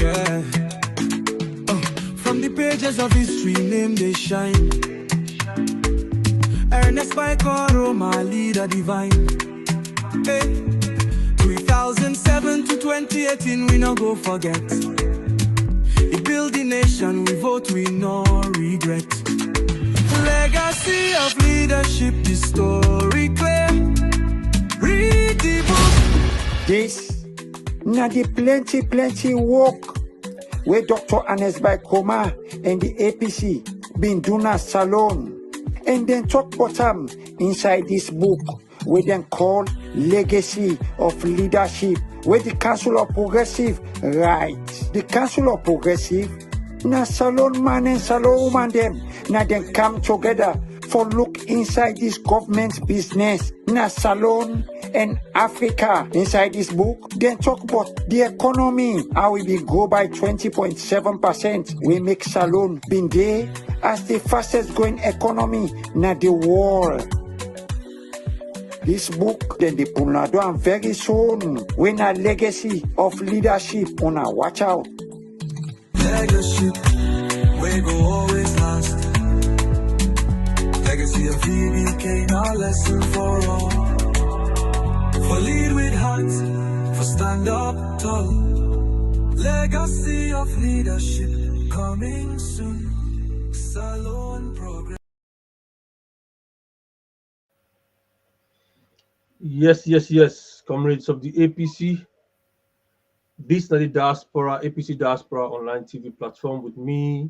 Yeah. From the pages of history, name they shine. Ernest by Coro, my leader divine. Hey. 2007 to 2018, we no go forget. We build the nation, we vote, we no regret. Legacy of leadership, the story clear. Read the book. This, na the plenty work where Dr. Ernest by Koma and the APC been doing a salon. And then talk bottom inside this book, where then call Legacy of Leadership, where the Council of Progressive, right? The Council of Progressive, na salon man and salon woman them, na then come together for look inside this government business, na salon and Africa inside this book. Then talk about the economy, how we been grow by 20.7%. We make salon been there as the fastest growing economy na the world. This book, then the Punado, and very soon, when a legacy of leadership, on a watch out. Legacy, we go always last. Legacy of VBK, our lesson for all. For lead with heart, for stand up tall. Legacy of leadership, coming soon. Salon progress. Yes, comrades of the APC. This is the Diaspora, APC Diaspora online TV platform with me,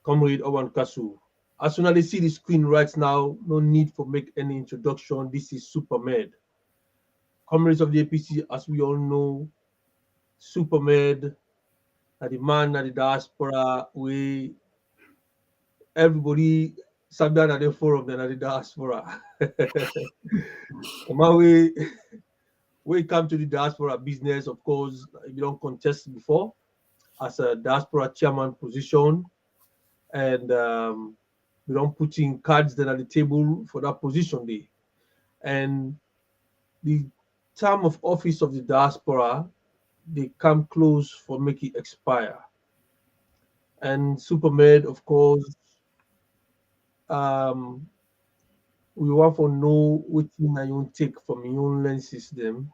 Comrade OrWanKasu. As soon as they see the screen right now, no need for make any introduction. This is Super Med. Comrades of the APC, as we all know, Super Med, the man at the diaspora, we everybody sat down at the forum then at the diaspora. We come to the diaspora business, of course, you don't contest before as a diaspora chairman position, and we don't put in cards then at the table for that position there. And the term of office of the diaspora, they come close for make it expire. And SuperMed, of course, we want to know what you take from your own lenses them,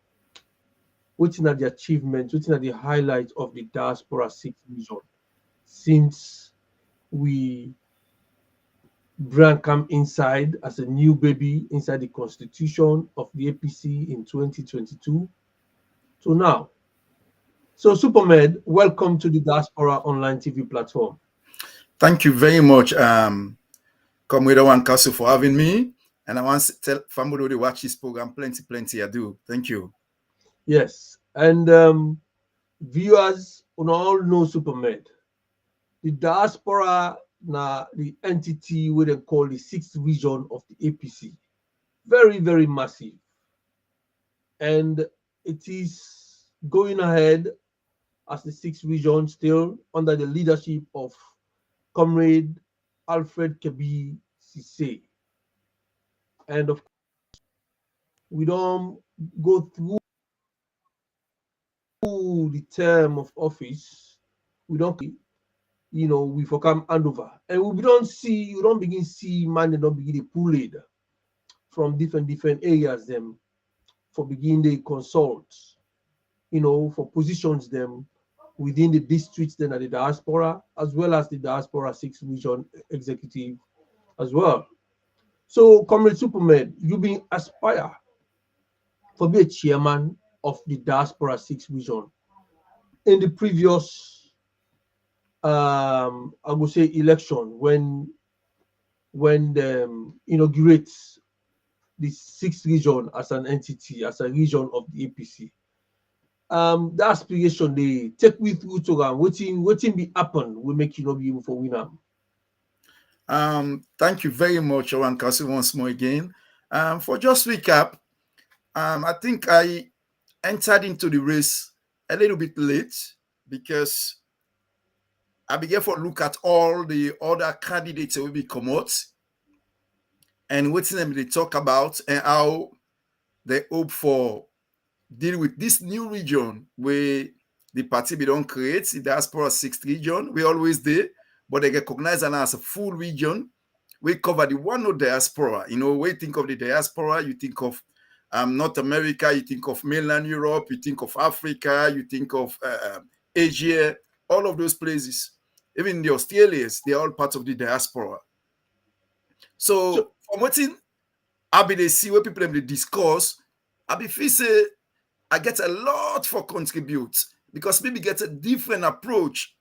what are the achievements, what are the highlights of the Diaspora 6 vision since we brand come inside as a new baby inside the constitution of the APC in 2022 to now. So SuperMed, welcome to the Diaspora online TV platform. Thank you very much, Comrade OrWanKasu, for having me. And I want to tell family to watch this program. Plenty I do. Thank you. Yes, and viewers all know SuperMed. The diaspora na the entity we they call the 6th region of the APC. Very massive. And it is going ahead as the 6th region still under the leadership of Comrade Alfred Kebi Sise. And of course, we don't go through the term of office, we don't, we for come handover. And we don't begin see man, they don't begin to pull it from different areas them for begin they consult, for positions them within the districts then at the diaspora, as well as the Diaspora 6 region executive as well. So, Comrade SuperMed, you been aspire for be a chairman of the Diaspora 6 region. In the previous, I would say, election, when they inaugurate the 6th region as an entity, as a region of the APC. The aspiration they take with you to waiting be happen will make you not be able to win them. Thank you very much, OrWanKasu, once more again. For just recap, I think I entered into the race a little bit late because I began to look at all the other candidates that will be come out and what them they talk about and how they hope for deal with this new region where the party we don't create, the diaspora sixth region. We always there, but they recognize it as a full region. We cover the one of diaspora. You know, when you think of the diaspora, you think of North America, you think of mainland Europe, you think of Africa, you think of Asia, all of those places. Even the Australians, they're all part of the diaspora. So from what I be they see where people they discuss, I be feel say I get a lot for contribute because maybe get a different approach,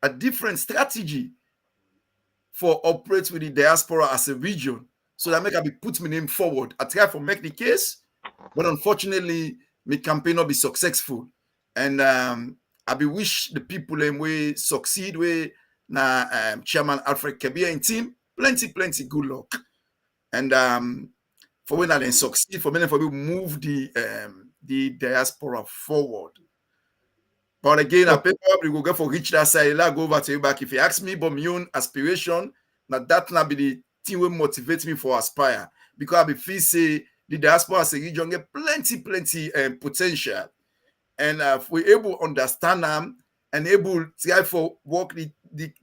a different strategy for operate with the diaspora as a region. So that make I be put my name forward. I try to make the case, but unfortunately, my campaign not be successful. And I be wish the people way succeed way na Chairman Alfred Kebia and team plenty good luck. And for when I then succeed, for many for we move the diaspora forward. But again, I probably will go for reach that side. I'll go over to you back. If you ask me about my own aspiration, that not be the thing will motivate me for aspire. Because I be feel say the diaspora as a region get plenty potential. And if we're able to understand them and able to try for work the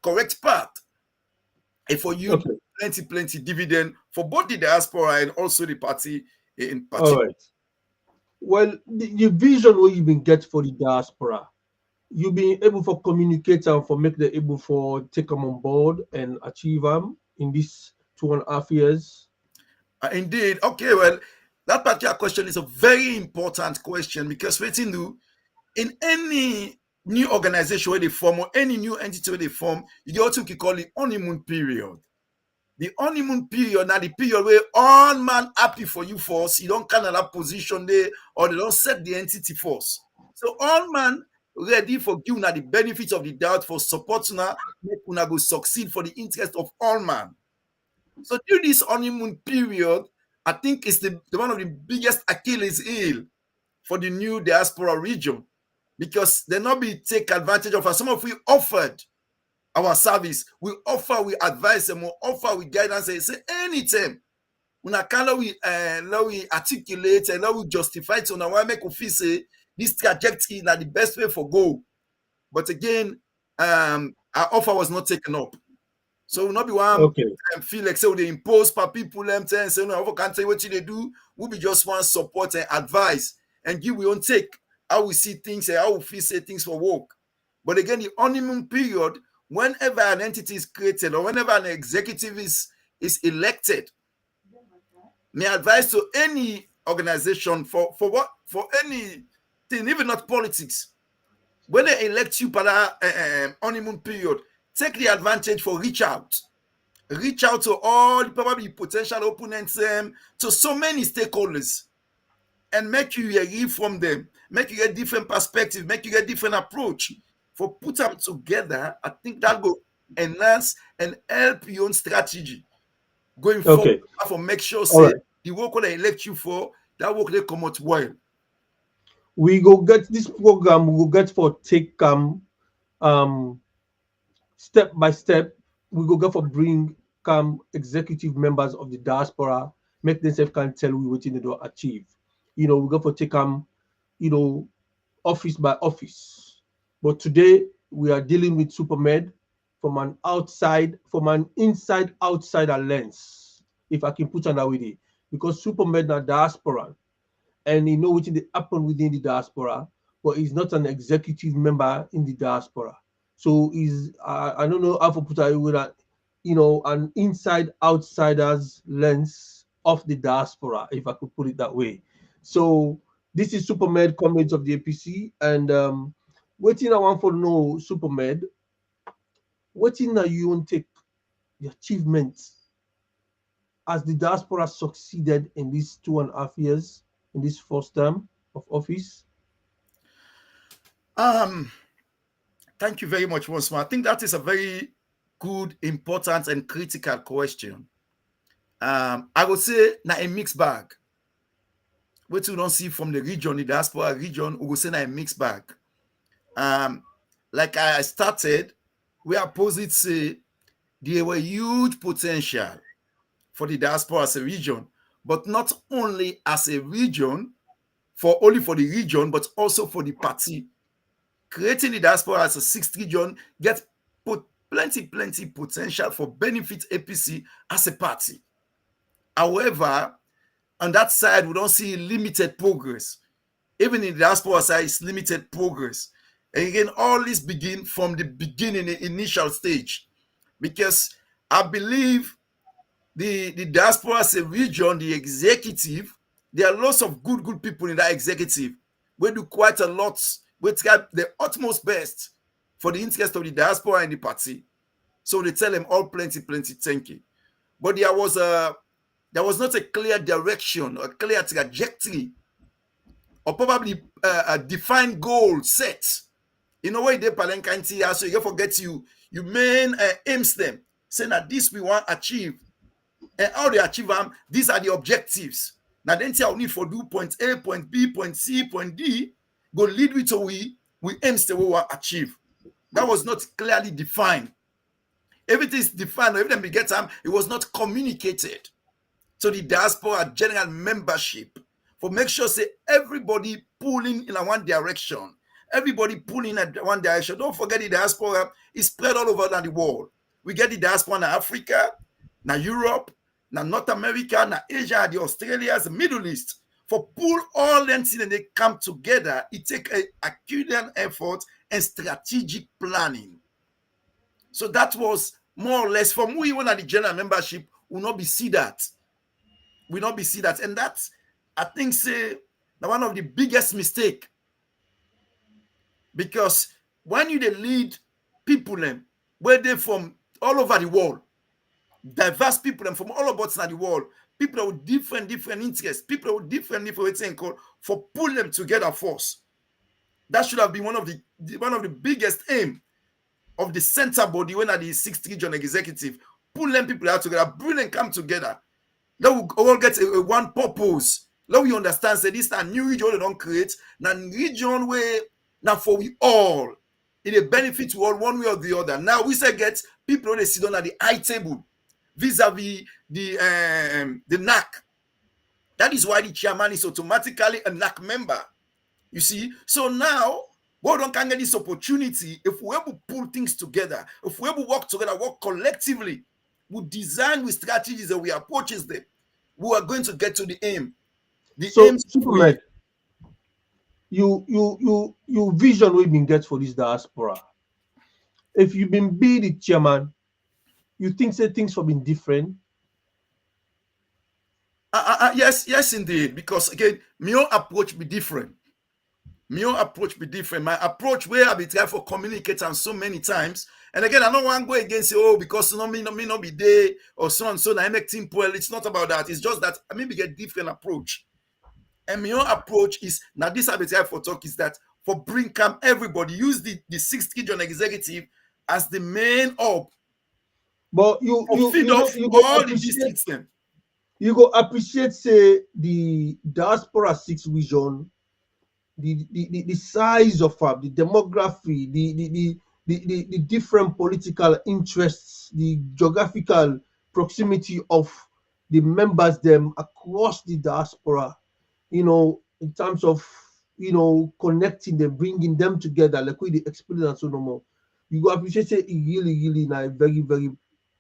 correct path, and for you plenty dividend for both the diaspora and also the party in particular. All right. Well, the vision where you been get for the diaspora, you been able for communicate and for make them able for take them on board and achieve them in this 2.5 years. Indeed. Okay, well, that particular question is a very important question because waiting to in any new organization where they form or any new entity where they form, you get what you call the honeymoon period. The honeymoon period, now the period where all man happy for you first, you don't kind of that position there, or they don't set the entity first. So all man ready for you now the benefits of the doubt for support now, make una go succeed for the interest of all man. So during this honeymoon period, I think it's the one of the biggest Achilles heel for the new diaspora region because they not be take advantage of us. Some of we offered our service, we offer, we advise them, we offer, we guidance, and say anytime. When I can we articulate and we justify it, so now I make we feel say this trajectory is the best way for go. But again, our offer was not taken up. So we'll not be one feel like say they impose per people them and say no, I can't tell you what they do. We'll be just one support and advice and give we own take how we see things and how we feel say things for work. But again, the honeymoon period, whenever an entity is created or whenever an executive is elected, may advise to any organization for anything, even not politics. When they elect you for that honeymoon period, take the advantage for reach out to all probably potential opponents, to so many stakeholders, and make you hear from them, make you get different perspective, make you get different approach. For put them together, I think that will enhance and help your own strategy going forward. For make sure say the work they elect you for, that work they come out well. We go get this program, we will get for take step by step, we go get for bring executive members of the diaspora, make themselves can tell we what they do achieve. We go for take office by office. But today we are dealing with Super Med from an inside outsider lens, if I can put it that way, because Super Med are diaspora, and he know what happen within the diaspora, but he's not an executive member in the diaspora. So he's I don't know how to put it with that, an inside outsiders lens of the diaspora, if I could put it that way. So this is Super Med, Comrades of the APC, and what I want for know, Super Med, what you want to take the achievements as the diaspora succeeded in these 2.5 years, in this first term of office? Thank you very much once more. I think that is a very good, important, and critical question. I would say now a mixed bag. What you don't see from the region, the diaspora region, we will say now a mixed bag. Like I started, we are positive say there were huge potential for the diaspora as a region, but not only as a region, only for the region, but also for the party creating the diaspora as a sixth region gets put plenty potential for benefit APC as a party. However, on that side, we don't see limited progress. Even in the diaspora side, it's limited progress. And again, all this begin from the beginning, the initial stage, because I believe the diaspora as a region, the executive, there are lots of good people in that executive. We do quite a lot. We try the utmost best for the interest of the diaspora and the party. So they tell them all plenty thank you. But there was not a clear direction, a clear trajectory, or probably a defined goal set. In a way, they palenkanti, so you forget you main aims them, saying that this we want to achieve. And how they achieve them, these are the objectives. Now then say I need for do point A, point B, point C, point D, go lead with so we aims that we want to achieve. That was not clearly defined. Everything is defined, everything we get time, it was not communicated. So the diaspora general membership for make sure say everybody pulling in one direction. Everybody pulling in one direction. Don't forget the diaspora is spread all over the world. We get the diaspora in Africa, now Europe, now North America, now Asia, the Australias, the Middle East. For pull all them things and they come together, it takes a Herculean effort and strategic planning. So that was more or less from we when the general membership will not be see that. Will not be see that. And that's, I think, say one of the biggest mistake. Because when you lead people where they from all over the world, diverse people from all over the world, people with different interests, people with different things for pull them together first. That should have been one of the biggest aim of the center body when at the sixth region executive. Pull them people out together, bring them come together. Let we all get a one purpose. Let we understand say this is a new region they don't create. Now region where now for we all it a benefit to all one way or the other. Now we say get people they sit down at the high table vis-a-vis the NAC. That is why the chairman is automatically a NAC member. You see, so now we don't get this opportunity if we able to pull things together, if we able to work together, work collectively, we design with strategies and we approaches them, we are going to get to the aim. The aim. Super Med, you vision we've been get for this diaspora. If you've been be the chairman, you think say things have been different? Yes, indeed. Because again, my own approach be different. My approach where I be trying for communicate and so many times. And again, I don't want to go against say, because me not be there or so and so. I make team well. It's not about that. It's just that I maybe get different approach. And my own approach is now this I be trying for talk is that for bring camp everybody use the sixth region executive as the main hub. But you all the districts then. You go appreciate say the diaspora sixth region. The size of the demography, the different political interests, the geographical proximity of the members them across the diaspora, in terms of connecting them, bringing them together, like with the experience and so no more. You go appreciate it really a very, very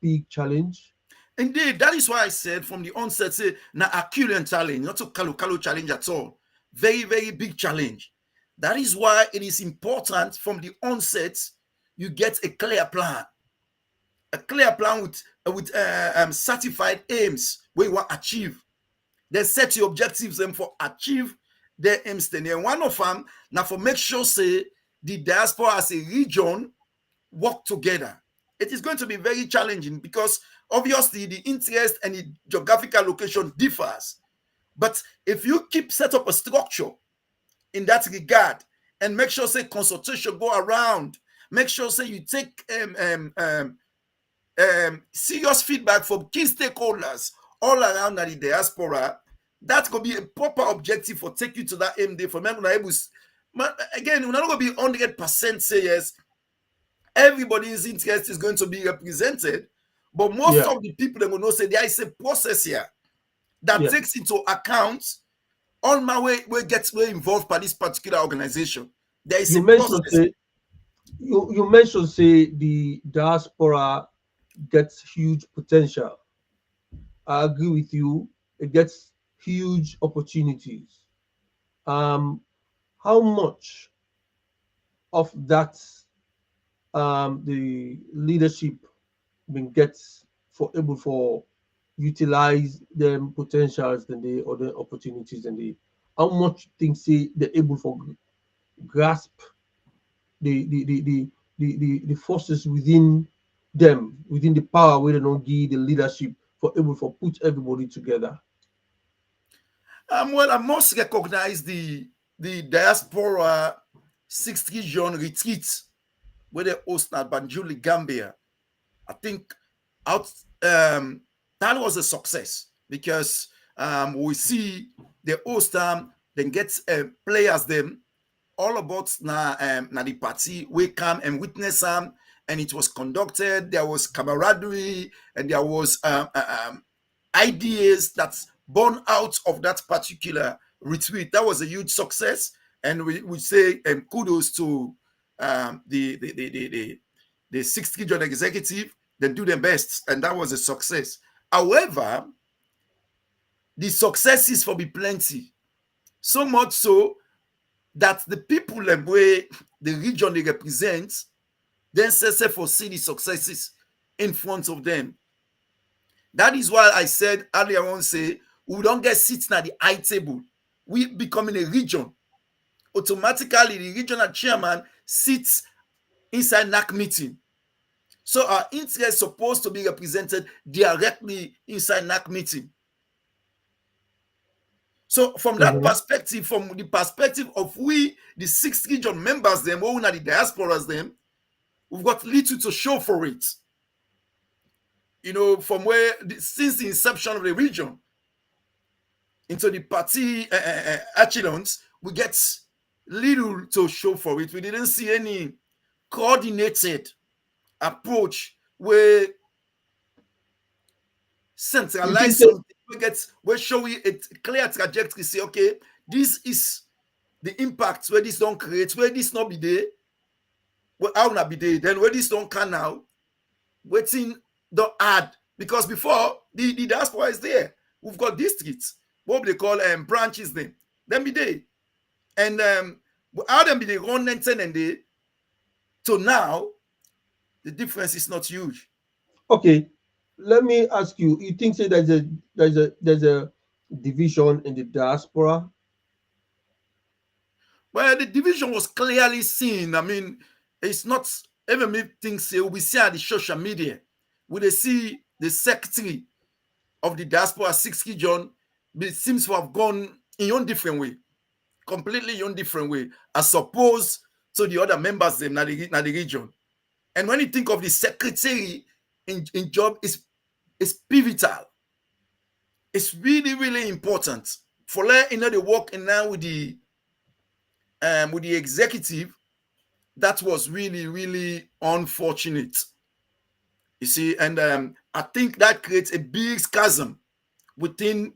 big challenge. Indeed, that is why I said from the onset, say na Herculean challenge, not a Kalu challenge at all. Very, very big challenge. That is why it is important from the onset you get a clear plan. A clear plan with certified aims where you want to achieve. Then set your objectives and for achieve their aims. Then and one of them now for make sure say the diaspora as a region work together. It is going to be very challenging because obviously the interest and the geographical location differs. But if you set up a structure in that regard and make sure say consultation go around, make sure say you take serious feedback from key stakeholders all around the diaspora, that could be a proper objective for take you to that aim day for men. Again, we're not going to be 100% say yes. Everybody's interest is going to be represented, but most of the people that will know say there is a process here that takes into account all my way gets involved by this particular organization. There is a process. You mentioned say the diaspora gets huge potential. I agree with you. It gets huge opportunities. Um, how much of that the leadership been gets for able for utilize them potentials and the other opportunities and the how much things say they're able for grasp the forces within them, within the power where they don't give the leadership for able for put everybody together. Well, I must recognize the diaspora sixth region retreat where they host at Banjuli, Gambia. I think out that was a success because we see the host then get players them all about na the party we come and witness and it was conducted. There was camaraderie and there was ideas that's born out of that particular retreat. That was a huge success, and we say kudos to the sixth region executive. They do their best, and that was a success. However, the successes for be plenty, so much so that the people where the region they represent then say for see the successes in front of them. That is why I said earlier on, say we don't get sitting at the high table. We becoming a region. Automatically, the regional chairman sits inside NAC meeting. So our interest supposed to be represented directly inside NAC meeting. So from that perspective, from the perspective of we, the sixth region members, them, or the diasporas, them, we've got little to show for it. You know, from where, since the inception of the region into the party echelons, we get little to show for it. We didn't see any coordinated approach where centralize something. We show you a clear trajectory. Say, okay, this is the impact where this don't create, where this not be there, where how not be there. Then where this don't can now, waiting don't add because before the diaspora is there. We've got districts, what they call branches. Then be there, and how them be they run and day. So now the difference is not huge. Okay, let me ask you. You think say there's a division in the diaspora? Well, the division was clearly seen. I mean, it's not even me things we see at the social media. We they see the secretary of the diaspora sixth region, it seems to have gone in your different way, completely your different way, as opposed to the other members them na the region. And when you think of the secretary in job, is pivotal. It's really, really important for the work in now with the executive. That was really, really unfortunate. You see, and I think that creates a big chasm within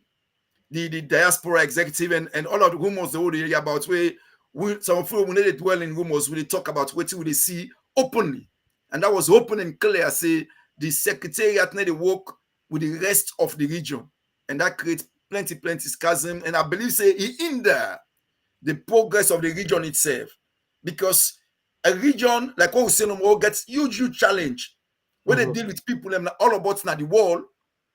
the diaspora executive and all of the rumors they would hear about where some of when they dwell in rumors, when they talk about what they see openly. And that was open and clear. Say the secretariat need to work with the rest of the region. And that creates plenty schism. And I believe say it hinder the progress of the region itself. Because a region, like what we say no more, gets huge challenge. When they deal with people all about the world,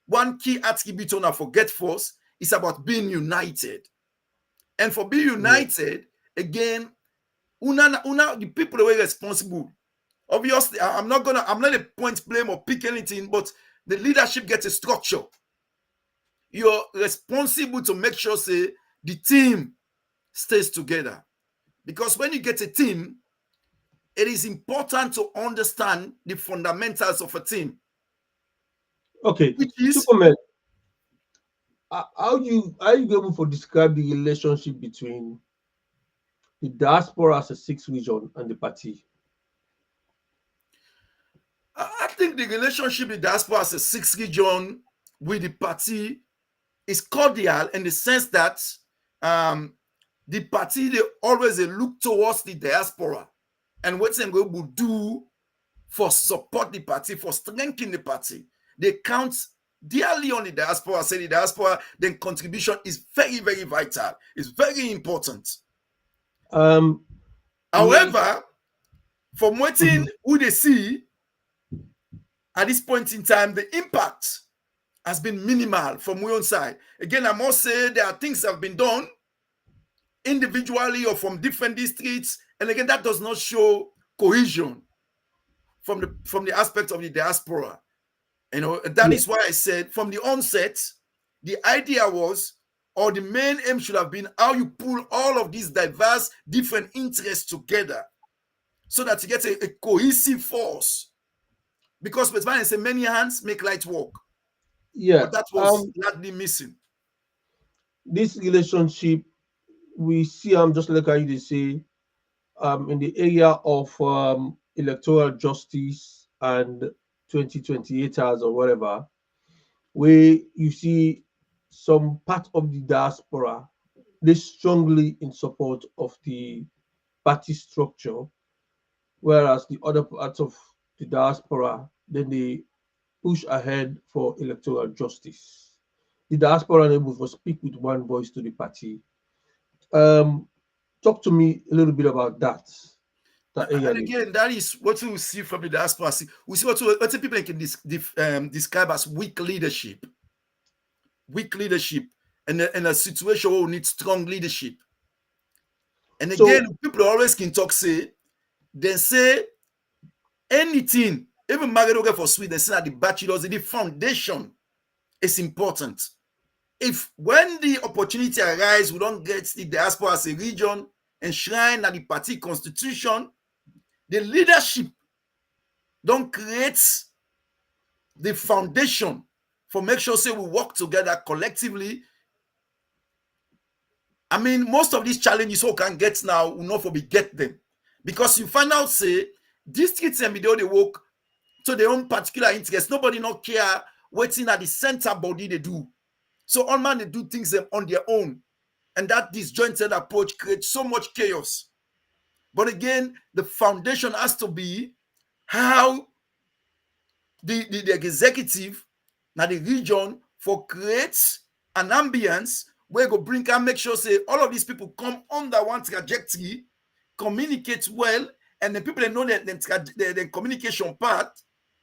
one key attribute on a forget force is about being united. And for being united, again, the people that were responsible. Obviously, I'm not a point blame or pick anything, but the leadership gets a structure. You're responsible to make sure, say, the team stays together. Because when you get a team, it is important to understand the fundamentals of a team. Okay, which is Super Med, how you able to describe the relationship between the diaspora as a sixth region and the party? I think the relationship with diaspora as a sixth region with the party is cordial in the sense that the party they always look towards the diaspora and what they will do for support the party, for strengthening the party. They count dearly on the diaspora. Say the diaspora, then contribution is very, very vital. It's very important. However, from what who they see at this point in time, the impact has been minimal from my own side. Again, I must say there are things that have been done individually or from different districts, and again, that does not show cohesion from the aspect of the diaspora. You know, that is why I said from the onset, the idea was, or the main aim should have been, how you pull all of these diverse, different interests together so that you get a cohesive force. Because with I say many hands make light work. Yeah, but that was largely missing. This relationship, we see, just like I used to say, in the area of electoral justice and 2028 or whatever, where you see some part of the diaspora, they strongly in support of the party structure, whereas the other parts of the diaspora, then they push ahead for electoral justice. The diaspora are able to speak with one voice to the party. Talk to me a little bit about that. And again, that is what we see from the diaspora. We see what people can describe as weak leadership. Weak leadership in a situation where we need strong leadership. And again, people always can talk, say, then say anything, even Margaret for Sweden, say that the bachelors, the foundation is important. If when the opportunity arises, we don't get the diaspora as a region enshrined at the party constitution, the leadership don't create the foundation for make sure say we work together collectively. I mean, most of these challenges we can get now will not for be get them. Because you find out, say, districts and video they work to their own particular interest. Nobody not care waiting at the center body they do. So all man they do things on their own. And that disjointed approach creates so much chaos. But again, the foundation has to be how the executive, now the region, for creates an ambience where go bring and make sure say all of these people come under one trajectory, communicate well, and the people that know the communication part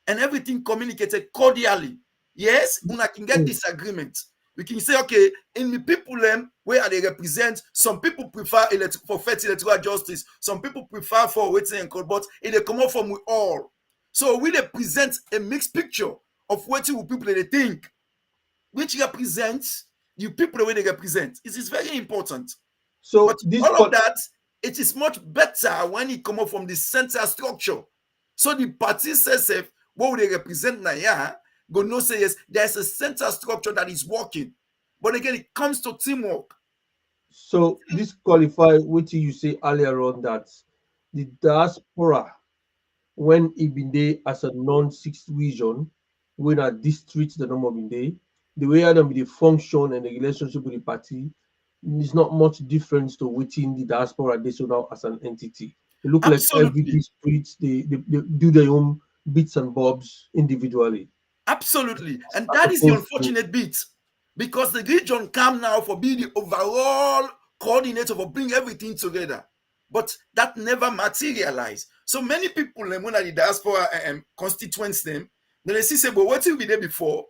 and everything communicated cordially. Yes, una can get disagreement. We can say, okay, in the people where they represent, some people prefer for electoral justice, some people prefer for waiting and call, but it come out from we all. So we present a mixed picture of what people they think, which represents you people the way they represent. It is very important. So but all of that, it is much better when it come up from the center structure. So the party says what they represent now, go no say yes, there's a center structure that is working. But again, it comes to teamwork. So this qualifies what you say earlier on that the diaspora, when it been there as a non-sixth region, when a district the number been there, the way them the function and the relationship with the party is not much difference to within the diaspora they so now as an entity. It look like every district they do their own bits and bobs individually. Absolutely. And that is the unfortunate bit. Because the region come now for being the overall coordinator for bring everything together. But that never materialized. So many people, when the diaspora constituents them, then they say, but what will be there before?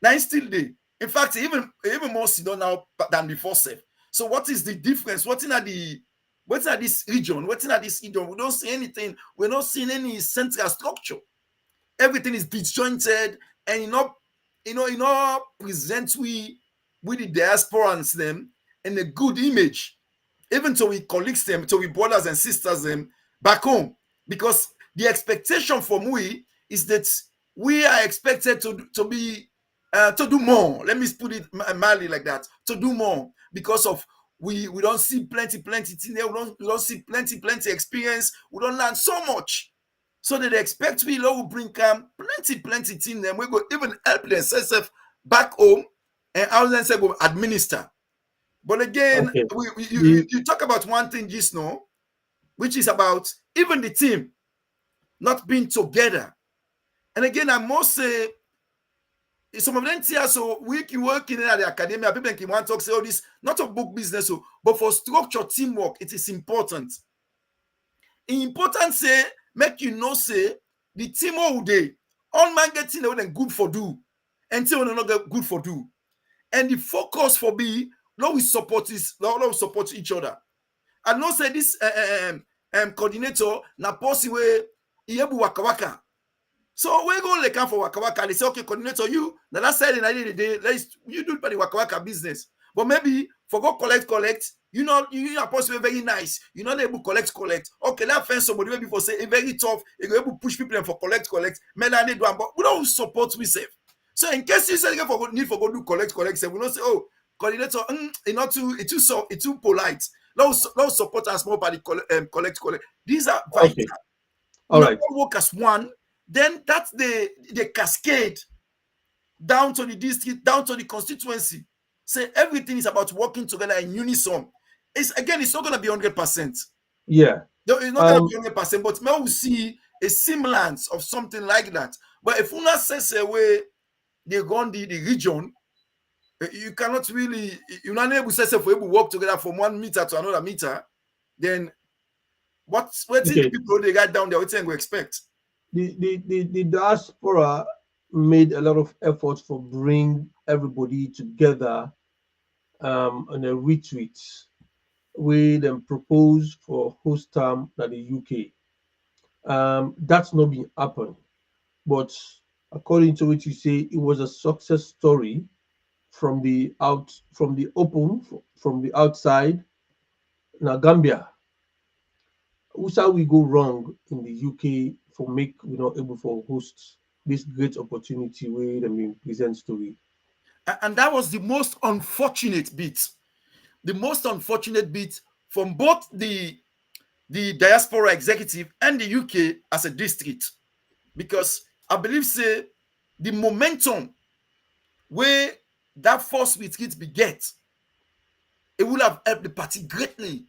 Now it's still there. In fact, even more so now than before. So what is the difference? What's in this region? What's in this region? We don't see anything. We're not seeing any central structure. Everything is disjointed, and present we with the diasporans them in a good image, even to we colleagues them, to we brothers and sisters them back home. Because the expectation from we is that we are expected to do more. Let me put it mildly like that. To do more because of we don't see plenty thing there. We don't see plenty experience. We don't learn so much. So they expect we will bring plenty thing them. We go even help themselves back home and how them say go administer. But again, you talk about one thing just now, which is about even the team not being together. And again, I must say, some of them here, so we can work in the academia, people can want to talk, say, oh, this, not a book business, but for structure, teamwork, it is important. Important, say, make you know, say, the team all day, all man getting good for do, until not get good for do. And the focus for me, now we support each other. I know say this coordinator na possible Iyebu waka waka. So we go like for waka waka. They say, okay, coordinator, you now that side in the day, you do the waka waka business. But maybe for go collect, you are possible very nice. You're not able to collect. Okay, that fence somebody maybe for say very tough. You go able to push people for collect. Melanie do, but we don't support we safe. So in case you say for need for go do collect, say we don't say, oh, coordinator, it's too polite. No support us more by the collect. These are vital. Okay. All right. Work as one. Then that's the cascade down to the district, down to the constituency. Say everything is about working together in unison. It's not going to be 100%. Yeah. No, it's not going to be 100%, but now we see a semblance of something like that. But if una says away they run the region, you cannot really, you're not able to say if we work together from 1 meter to another meter, then what the people they got down there, what we expect? The diaspora made a lot of efforts for bring everybody together on a retreat where them proposed for host term at the UK. That's not been happened, but according to what you say, it was a success story from the outside. Now Gambia, who's how we go wrong in the UK for make we not able for host this great opportunity where they mean present story. And that was the most unfortunate bit. The most unfortunate bit from both the diaspora executive and the UK as a district. Because I believe say the momentum where that first retreat beget, it would have helped the party greatly.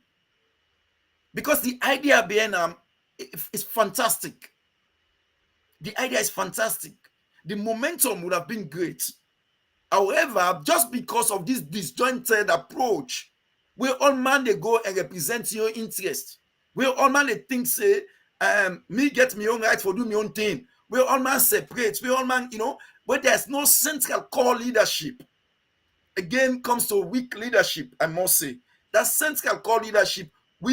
Because the idea behind is fantastic. The idea is fantastic. The momentum would have been great. However, just because of this disjointed approach, where all man they go and represent your interest, where all man they think say, me get my own right for do my own thing, where all man separates, where all man, where there's no central core leadership. Again, comes to weak leadership, I must say. That central core leadership,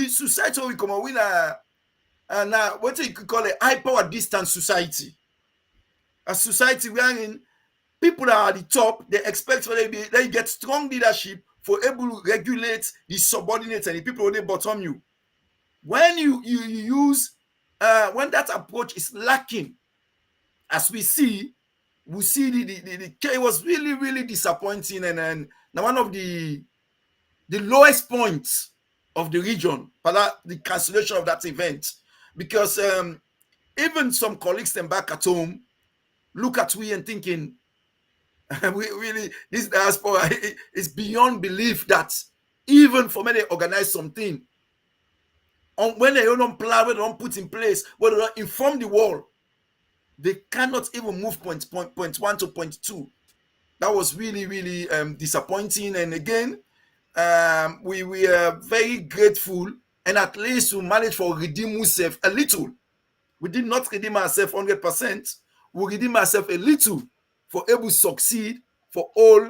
society we come with what you could call a high power distance society. A society wherein people are at the top, they expect for they get strong leadership for able to regulate the subordinates and the people on the bottom you. When you use when that approach is lacking, as we see it was really, really disappointing and now one of the lowest points of the region for the cancellation of that event, because even some colleagues them back at home look at we and thinking we really this diaspora is beyond belief that even for many organize something when they don't plan, when they don't put in place, when they don't inform the world, they cannot even move point 1 to point 2. That was really, really disappointing. And again, we are very grateful, and at least we managed to redeem ourselves a little. We did not redeem ourselves 100%. We redeem ourselves a little for able to succeed for all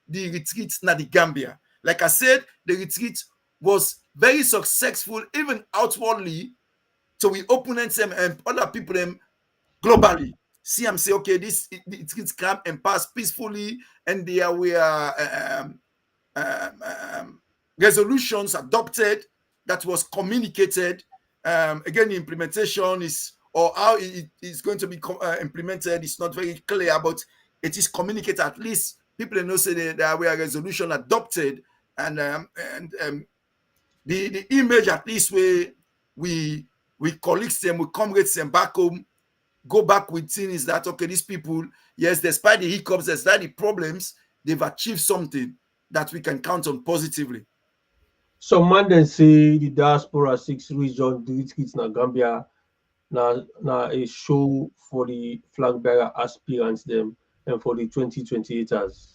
the retreats in the Gambia. Like I said, the retreat was very successful, even outwardly, to we opponents and other people globally. See, I'm saying, okay, this retreat come and pass peacefully, and there were resolutions adopted that was communicated. Again, the implementation is, or how it is going to be implemented is not very clear, but it is communicated. At least people know say there were a resolution adopted, and the image at least we colleagues them, we comrades them back home, go back with things that okay, these people, yes, despite the hiccups, despite the problems, they've achieved something that we can count on positively. Some man then say the diaspora 6 region, the rich kids na Gambia, na a show for the flag bearer aspirants them and for the 2028ers.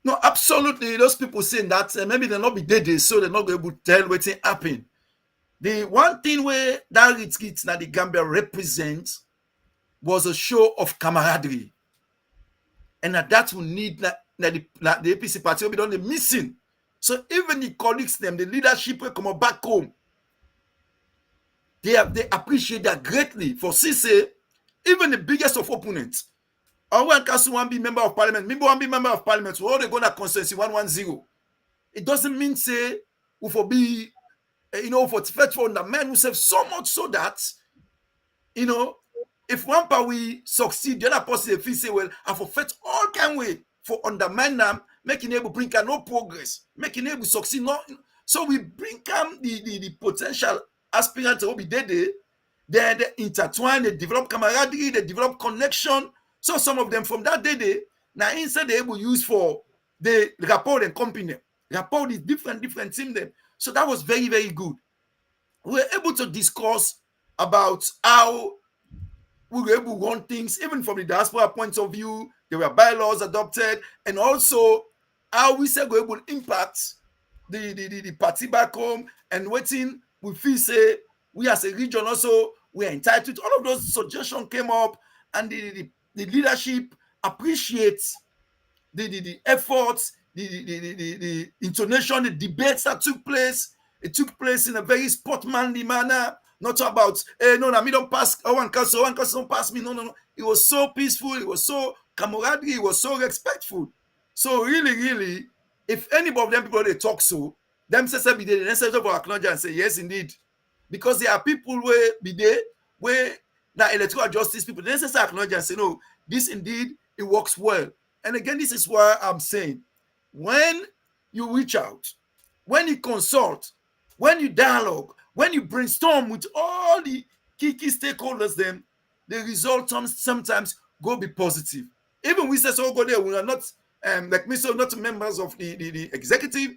No, absolutely. Those people saying that maybe they'll not be dead, so they're not going to be able to tell what's happen. The one thing where that rich kids na the Gambia represents was a show of camaraderie. And that will need the APC party will be done the missing. So even the colleagues, them, the leadership will come back home. They appreciate that greatly. For CC, even the biggest of opponents. OrWanKasu want to be member of parliament. Maybe want to be member of parliament. So all they go to constituency 110. It doesn't mean say we for be for the men who serve so much so that if one part we succeed, the other person feel say, well, I forfeit all kind way for undermine them, making able bring no progress, making able succeed. No, so we bring the potential aspirants will be there. They intertwine, they develop camaraderie, they develop connection. So some of them from that day, now instead they able use for the rapport and company. Rapport is different team them. So that was very, very good. We were able to discuss about how we were able to run things, even from the diaspora point of view. There were bylaws adopted, and also how we said we were able to impact the party back home and waiting. We feel say we as a region also we are entitled. All of those suggestions came up, and the leadership appreciates the efforts, the intonation, the debates that took place. It took place in a very sportsmanly manner. Not about, no, me don't pass OrWanKasu don't pass me. No. It was so peaceful. It was so camaraderie. It was so respectful. So really, if any of them people they talk so, them say be there, the necessary for acknowledge and say yes indeed, because there are people where be there where that electoral justice people the necessary acknowledge and say no, this indeed it works well. And again, this is why I'm saying when you reach out, when you consult, when you dialogue, when you brainstorm with all the key stakeholders, then the result sometimes go be positive. Even we say so go there, we are not like me, so not members of the executive,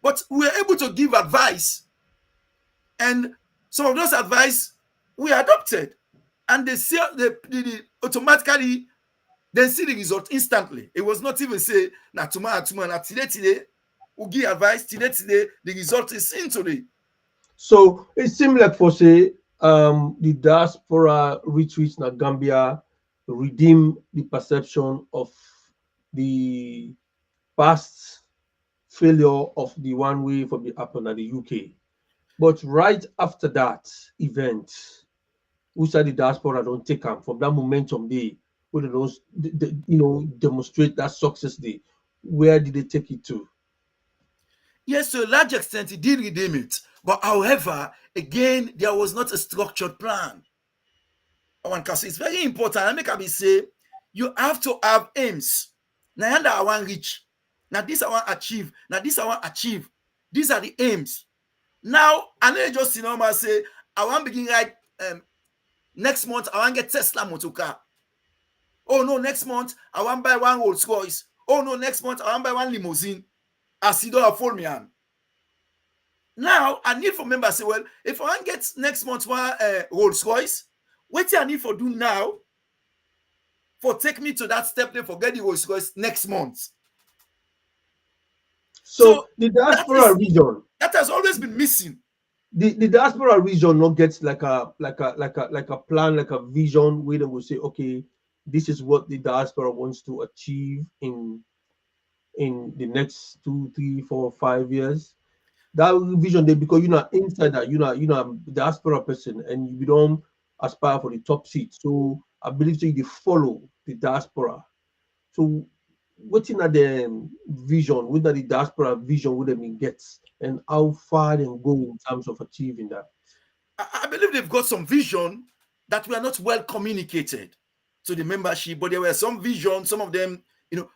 but we are able to give advice, and some of those advice we adopted, and they see the automatically then see the result instantly. It was not even say na tomorrow, today, we give advice today, the result is seen today. So it seemed like for say the diaspora retreats na Gambia redeem the perception of the past failure of the one way for the happen at the UK. But right after that event, which are the diaspora don't take them from that momentum day, where they don't demonstrate that success day. Where did they take it to? Yes, to a large extent, it did redeem it. But however, again, there was not a structured plan. OrWanKasu, it's very important. I make me say, you have to have aims. Now, I want reach. Now, this I want achieve. Now, this I want achieve. These are the aims. Now, I know just say, I want begin like next month, I want get Tesla motor car. Oh no, next month, I want buy one Rolls Royce. Oh no, next month, I want buy one limousine. As you don't afford me on. Now, I need for members say, well, if I want get next month one Rolls Royce, what I need for do now for take me to that step there for get the Rolls Royce next month. So the diaspora region that has always been missing. The diaspora region not gets like a plan, like a vision where they will say, okay, this is what the diaspora wants to achieve in the next 2, 3, 4, 5 years. That vision there, because you're not inside that, you're not a diaspora person, and you don't aspire for the top seat. So I believe so you follow the diaspora. So what's in the vision, what the diaspora vision would have been gets, and how far they go in terms of achieving that? I believe they've got some vision that were not well communicated to the membership, but there were some vision, some of them,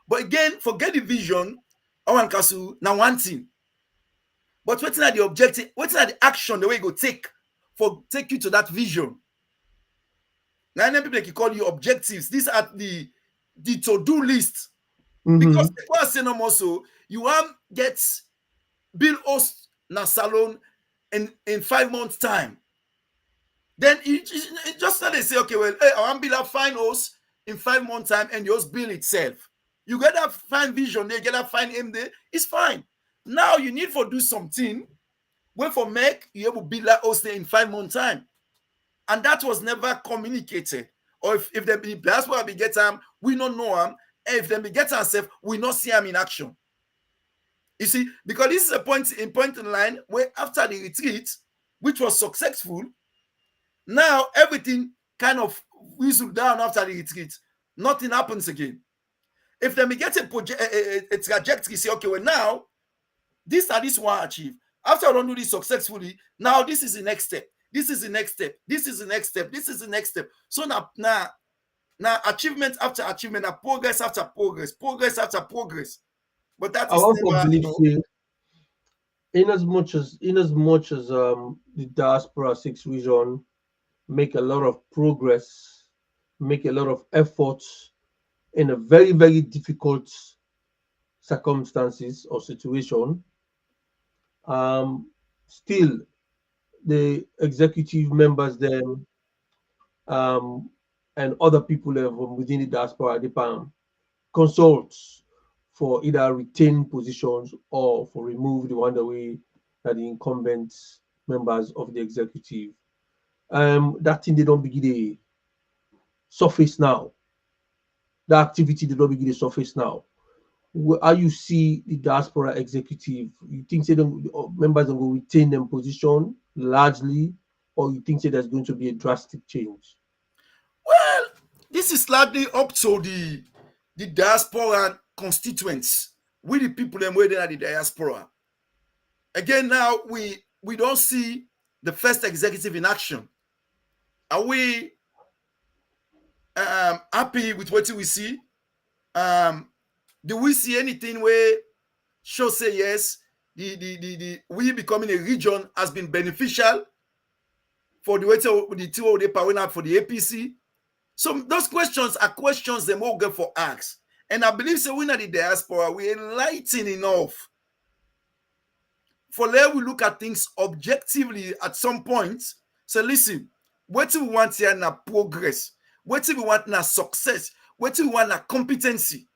but again, forget the vision, OrWanKasu, now one thing. But what's not the objective, what's not the action, the way you go take you to that vision. Now, people can call you objectives. These are the to-do list. Mm-hmm. Because people are saying also, you want get build us na salon in 5 months time. Then it just not they say, okay, well, hey, I want to build a fine house in 5 months time, and yours build itself. You get that fine vision there, get that fine aim there, it's fine. Now you need for do something when for make you able to build that house there in 5 months time. And that was never communicated. Or if they be diaspora be get them, we don't know them. And if they be get ourselves, we not see them in action. You see, because this is a point in line where after the retreat, which was successful, now everything kind of whistled down after the retreat. Nothing happens again. If they may get a trajectory, say, okay, well, now this one achieved. After I don't do this successfully, now this is the next step. This is the next step. This is the next step. This is the next step. So now achievement after achievement, progress after progress, progress after progress. But that I is also never, believe say, in as much as the Diaspora 6 region make a lot of progress, make a lot of efforts in a very, very difficult circumstances or situation, still the executive members them and other people from within the diaspora department consults for either retain positions or for remove the one that the incumbent members of the executive. That thing they don't begin to surface now. The activity they don't begin to surface now. How you see the diaspora executive? You think members will retain them position largely, or you think there's going to be a drastic change? well, this is largely up to the diaspora constituents, with the people them waiting at the diaspora. Again, now we don't see the first executive in action. Are we happy with what we see? Do we see anything where show say yes, the we becoming a region has been beneficial for the way the two they power up for the APC? So those questions are questions they will get for ask. And I believe so we at the diaspora, we're enlightened enough for let we look at things objectively at some point. So listen, what do we want here na progress? What do we want na success? What do we want na competency?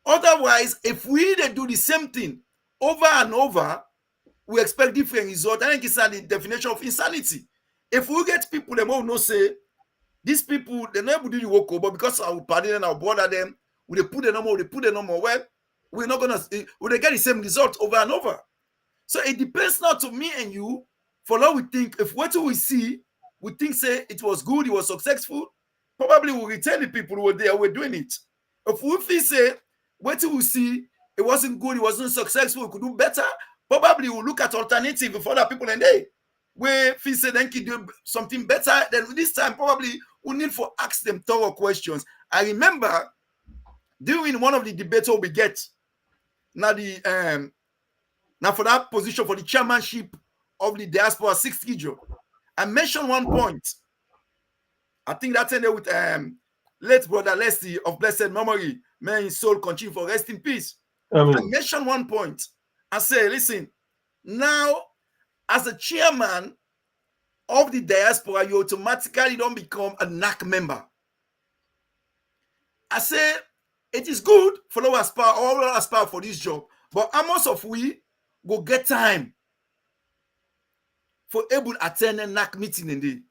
Otherwise, if we they do the same thing over and over, we expect different results. I think it's the definition of insanity. If we get people that will not say, these people, they never do the work, but because I will pardon and I'll bother them, we put the number, well, we're not gonna we get the same result over and over. So it depends now to me and you for what we think. If what we see, we think say it was good, it was successful, probably we'll retain the people who were there, we're doing it. If we say what we see, it wasn't good, it wasn't successful, we could do better, probably we'll look at alternative for other people and they where if say then can do something better, then this time probably we need to ask them thorough questions. I remember during one of the debates we get now for that position for the chairmanship of the Diaspora 6th region, I mentioned one point. I think that ended with late brother Leslie of blessed memory. May his soul continue for rest in peace. I mentioned one point. I say, listen, now as a chairman of the diaspora, you automatically don't become a NAC member. I say it is good for all aspire for this job, but how much of we go get time for able to attend a NAC meeting in the?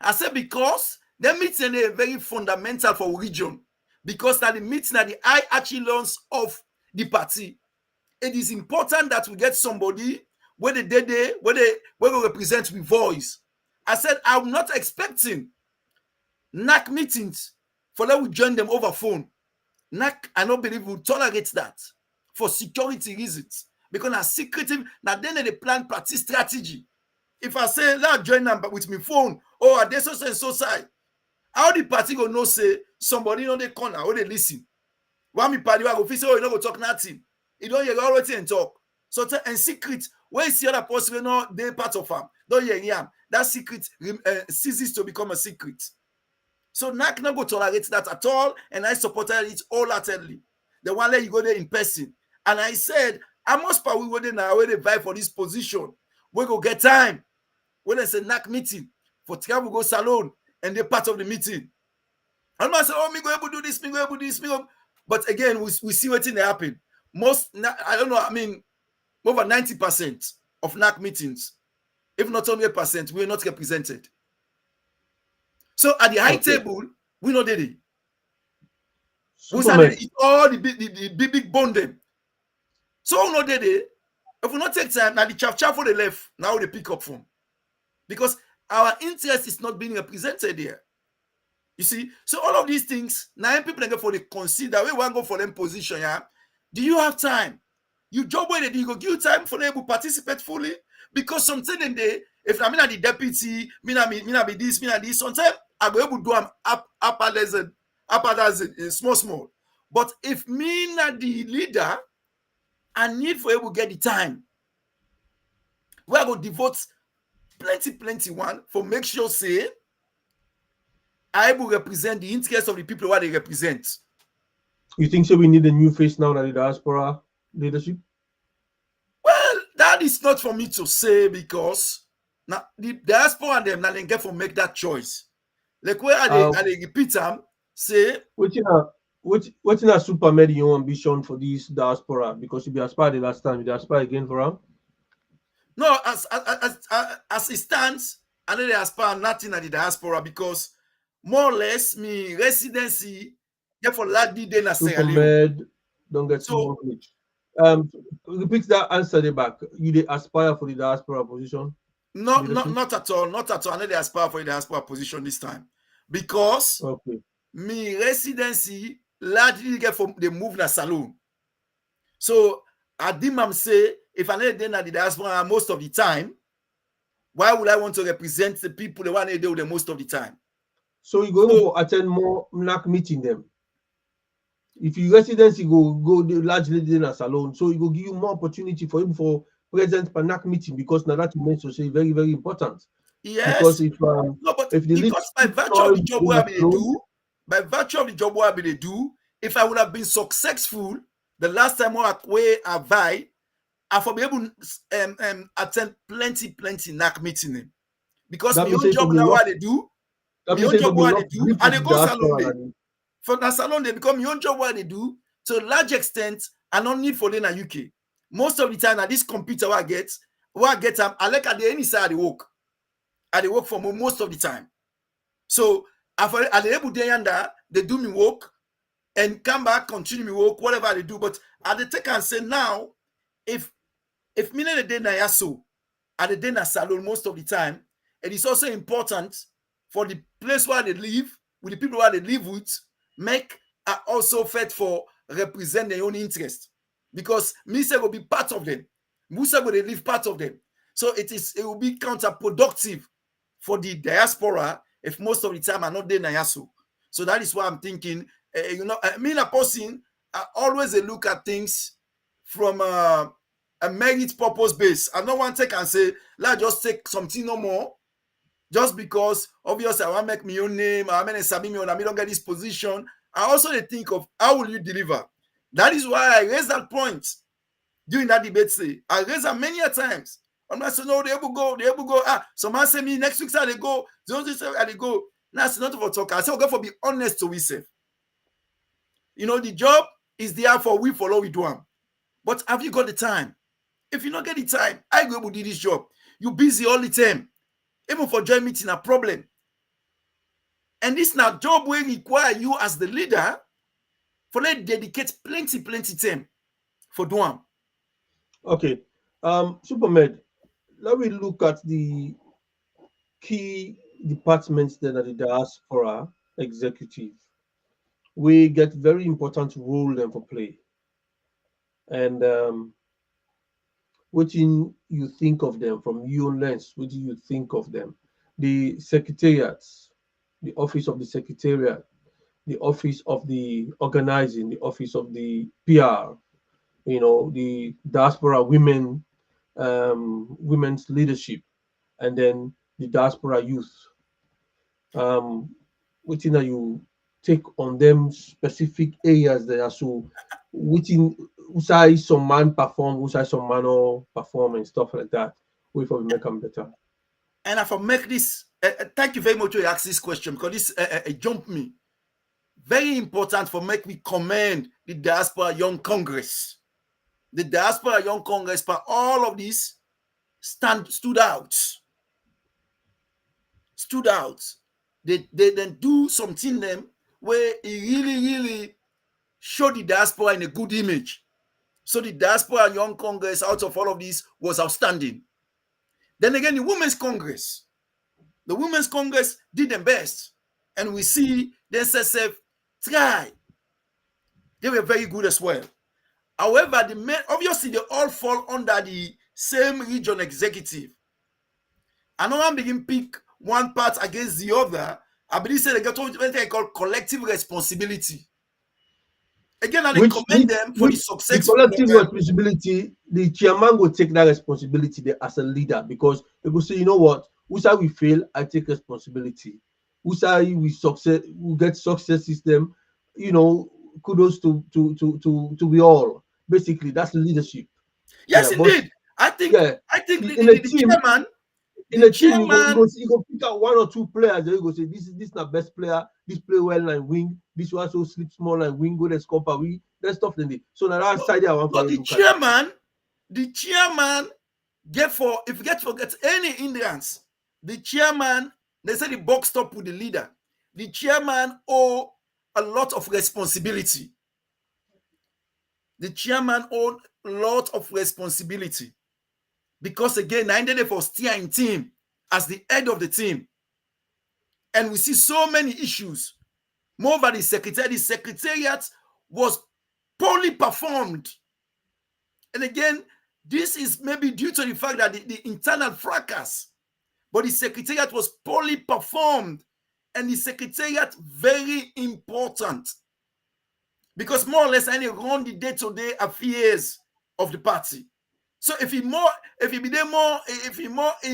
I say because the meeting is very fundamental for region, because that the meeting are the high echelons of the party. It is important that we get somebody where they will represent with voice. I said I'm not expecting NAC meetings for that we join them over phone. NAC, I don't believe we'll tolerate that for security reasons. Because now secretive, now then they plan party strategy. If I say now join them with my phone, or are they so and so side, how the party go know say somebody on the corner or they listen? Why me party go say, oh, you don't go talk nothing. You don't hear already and talk. So and secret, where is the other person know they part of them? Don't hear him. That secret ceases to become a secret. So NAC not go tolerate that at all, and I supported it wholeheartedly. The one that you go there in person. And I said, How much power we were now where they vie for this position? We go get time. When there's a NAC meeting, for travel go salon, and they're part of the meeting. I'm not saying, oh, me go able to do this, me go able to do this, me go. But again, we see what's in happen. I don't know, I mean, over 90% of NAC meetings, if not 100%, we're not represented. So at the high table, we know that it. It's all the big bone them. So we know that it. If we not take time, now the chaff for the left, now they pick up from. Because our interest is not being represented here. You see? So all of these things, now people go for the consider, we want to go for them position, yeah? Do you have time? You job where they do, you go give you time for them to participate fully? Because sometimes they, if I mean at the deputy, me be this, sometimes I go able to do them upper small. But if me not the leader, I need for able to get the time. We are going to devote plenty one for make sure say I will represent the interest of the people what they represent. You think so we need a new face now in the diaspora leadership? Well, that is not for me to say because now the diaspora and them now they get for make that choice. Like where are they repeat them say what's in a Super Med your ambition for this diaspora? Because you be aspired the last time, you aspire again for him? No, as it stands, I know they aspire nothing at the diaspora because more or less me residency therefore lady day na Super Med don't get so much. Repeat that answer the back. You they aspire for the diaspora position? Not at all. Not at all. I know they aspire for the diaspora position this time. Because me residency largely get from the move na saloon. So I didn't say if I need at the diaspora most of the time, why would I want to represent the people the one they do the most of the time? So you go to attend more NAC meeting them. If you residency go largely in a salon, so it will give you more opportunity for him for present per NAC meeting because now that you mentioned say very, very important. Yes. Because if because by virtue of the job where they do, by virtue of the job where they do, if I would have been successful the last time where I buy, I for be able to attend plenty NAC meeting. Because my own job now what they do, my own job what they do, and they go salon day. For the salon, they become your own job what they do to a large extent. I don't need for them in UK. Most of the time, at this computer what I get I like at the any side I work. I work for most of the time. So at the able day and they do me work and come back, continue me work, whatever they do. But at the take and say now, if me the day na so at the day na salon most of the time, it is also important for the place where they live, with the people where they live with, make are also fit for represent their own interest. Because Misa will be part of them. Musa will live part of them. So it will be counterproductive for the diaspora if most of the time are not there Nayasu. So that is why I'm thinking, me a person, I always look at things from a merit purpose base. I don't want to take and say, let's just take something no more. Just because obviously I want to make my own name, I want to sabi me on, I don't get this position. I also think of how will you deliver. That is why I raised that point during that debate. I raised that many a times. I'm not saying no, they able go. Someone say me next week they go. They go. Now it's not for talk. I say we go for be honest to ourselves. The job is there for we follow we do them. But have you got the time? If you don't get the time, I go able to do this job. You busy all the time. Even for joint meeting, a problem. And this now job will require you as the leader for let dedicate plenty time for doing. Okay. Super Med, let me look at the key departments then at the diaspora executive. We get very important role then for play. And what do you think of them from your lens? What do you think of them? The secretariats, the office of the secretariat, the office of the organizing, the office of the PR, the diaspora women's leadership, and then the diaspora youth. What you take on them specific areas that are so within Usai some man perform, usai some man or perform and stuff like that. Wait for we make them better. And I for make this, thank you very much to ask this question because this jumped me. Very important for make me commend the Diaspora Young Congress. The Diaspora Young Congress, for all of this, stood out. They then do something them where it really showed the diaspora in a good image. So the Diaspora Young Congress, out of all of this, was outstanding. Then again, the Women's Congress. The Women's Congress did their best. And we see the SSF try. They were very good as well. However, obviously they all fall under the same region executive. And no one begin pick one part against the other. I believe they get what they call collective responsibility. Again, I commend them for the success. The collective responsibility, the chairman will take that responsibility there as a leader, because they will say, you know what, Usa we fail, I take responsibility. Usa we get success system, you know, kudos to we all. Basically, that's leadership. Yes, indeed. I think in a team, chairman. In a team, you go pick out one or two players. You go say, this is not best player. This play well and wing. This one so sleep small and wing. Go and score per week. That stuff. So now that side I want for the chairman get for if you get any hindrance, the chairman, they say the box stop with the leader. The chairman owe a lot of responsibility. The chairman owe a lot of responsibility. Because again, I ended up for steering team as the head of the team. And we see so many issues. Moreover, the secretariat was poorly performed. And again, this is maybe due to the fact that the internal fracas, but the secretariat was poorly performed. And the secretariat very important. Because more or less, I run the day-to-day affairs of the party. So it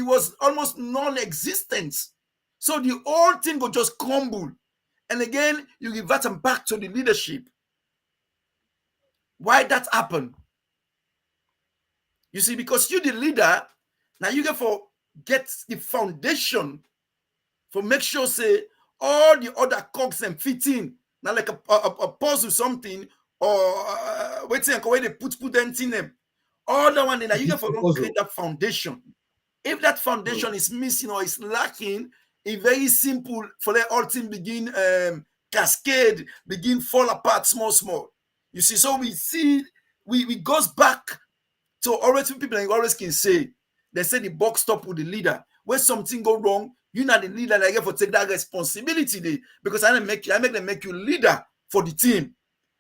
was almost non-existent. So the whole thing will just crumble. And again, you revert them back to the leadership. Why that happened? You see, because you the leader, now you get the foundation for make sure say all the other cogs and fit in. Now like a puzzle something or waiting where they put them in them. All the one that you get for create that foundation. If that foundation is missing or is lacking, it's very simple for the whole thing begin cascade, begin fall apart small. You see, so we see we goes back to always people like always can say, they say the box stop with the leader. When something go wrong, you're not the leader that get for take that responsibility there, because I make them make you leader for the team.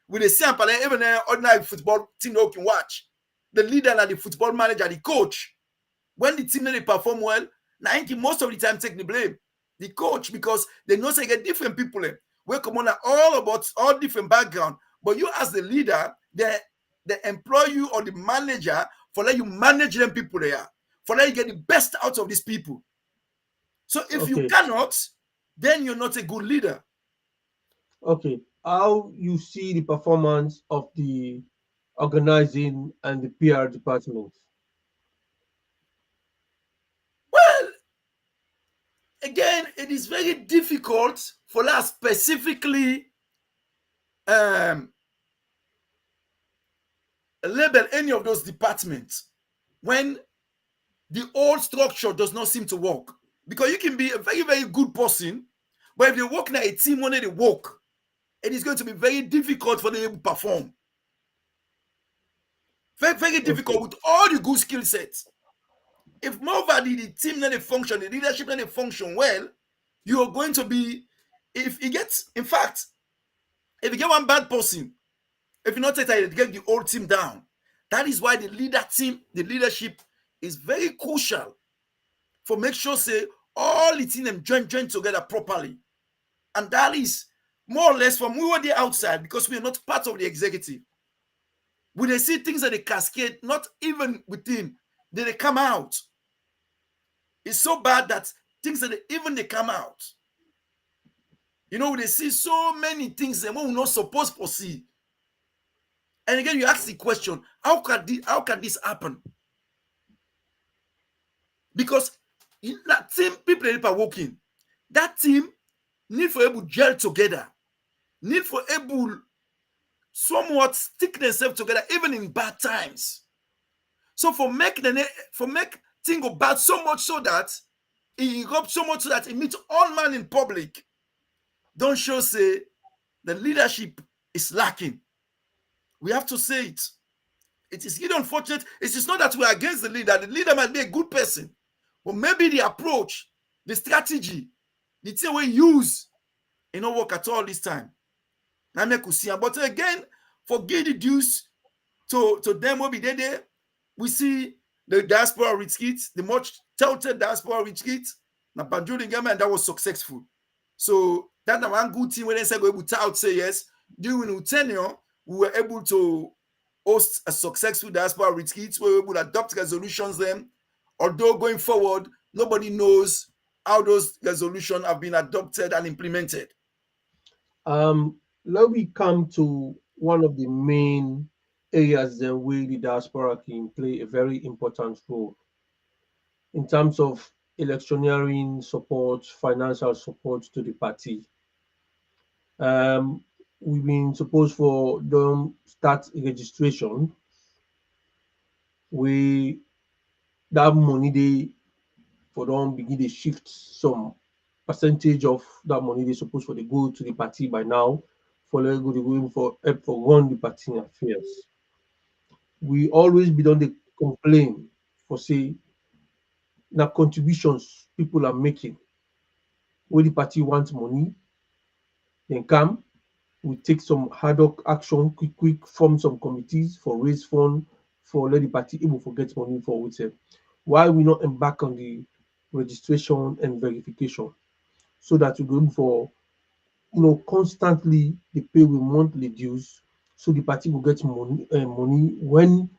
With the same even an ordinary football team you can watch. The leader and the football manager, the coach. When the team they perform well, most of the time take the blame. The coach, because they know they get different people. We come on all different background. But you as the leader, they employ you or the manager for let you manage them people there. For let you get the best out of these people. So if you cannot, then you're not a good leader. Okay. How you see the performance of the organizing and the PR department? Well, again, it is very difficult for us specifically label any of those departments when the old structure does not seem to work. Because you can be a very, very good person, but if they work in a team when they work, it is going to be very difficult for them to perform. Very, very difficult with all the good skill sets. If nobody, the team not function, the leadership not function well, you are going to be, if you get one bad person, if you're not take to get the whole team down. That is why the leadership is very crucial for make sure say all the team them join together properly. And that is more or less from we were the outside, because we are not part of the executive. When they see things that they cascade, not even within, they come out. It's so bad that things that they come out. You know, they see so many things that we're not supposed to see. And again, you ask the question, how can this happen? Because in that team, people are working. That team need for able gel together, need for able somewhat stick themselves together, even in bad times. So for make thing go bad so much so that it erupts so much so that it meets all man in public, don't show say the leadership is lacking. We have to say it. It is really unfortunate. It is not that we are against the leader. The leader might be a good person, but maybe the approach, the strategy, the thing we use, it don't work at all this time. But again, for give the dues to them will be there. We see the diaspora retreat, the much touted diaspora retreat. Now Banjul and that was successful. So that's one good thing when they say go able to say yes. During the tenure, we were able to host a successful diaspora retreat. We were able to adopt resolutions then. Although going forward, nobody knows how those resolutions have been adopted and implemented. Let me come to one of the main areas then where the diaspora can play a very important role in terms of electioneering support, financial support to the party. We've been supposed for them start registration. We that money they for them begin to shift some percentage of that money they supposed for they go to the party by now for let go going for help for run the party affairs. We always be done the complain for say the contributions people are making when the party wants money, then come, we take some hard hoc action, quick form some committees for raise fund for let the party able to get money for itself. Why we not embark on the registration and verification so that we go for constantly they pay with monthly dues so the party will get money when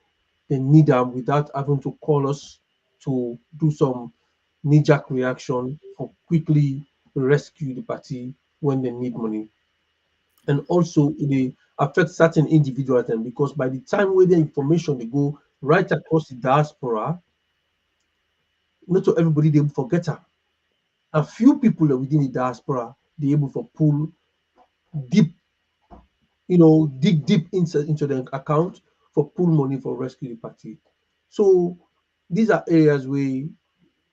they need them without having to call us to do some knee-jerk reaction for quickly rescue the party when they need money. And also it affects certain individuals then because by the time where the information they go right across the diaspora, not to everybody they forget her. A few people within the diaspora they able to pull deep, dig deep into the account for pull money for rescue the party. So these are areas where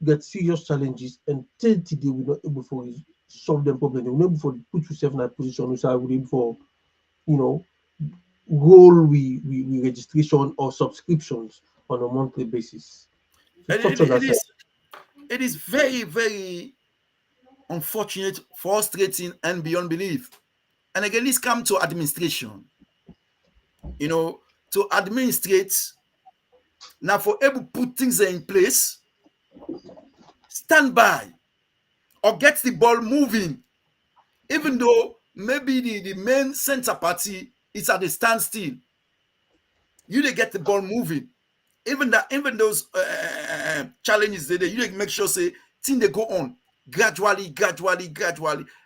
get serious challenges and till today we're not able to solve them problem. They will not able to put yourself in that position so we're able for goal we registration or subscriptions on a monthly basis. So And such as it is very, very unfortunate, frustrating, and beyond belief. And again, this comes to administration. To administrate now for able to put things in place, stand by or get the ball moving, even though maybe the main center party is at a standstill. You they get the ball moving. Even those challenges they you make sure say thing they go on gradually.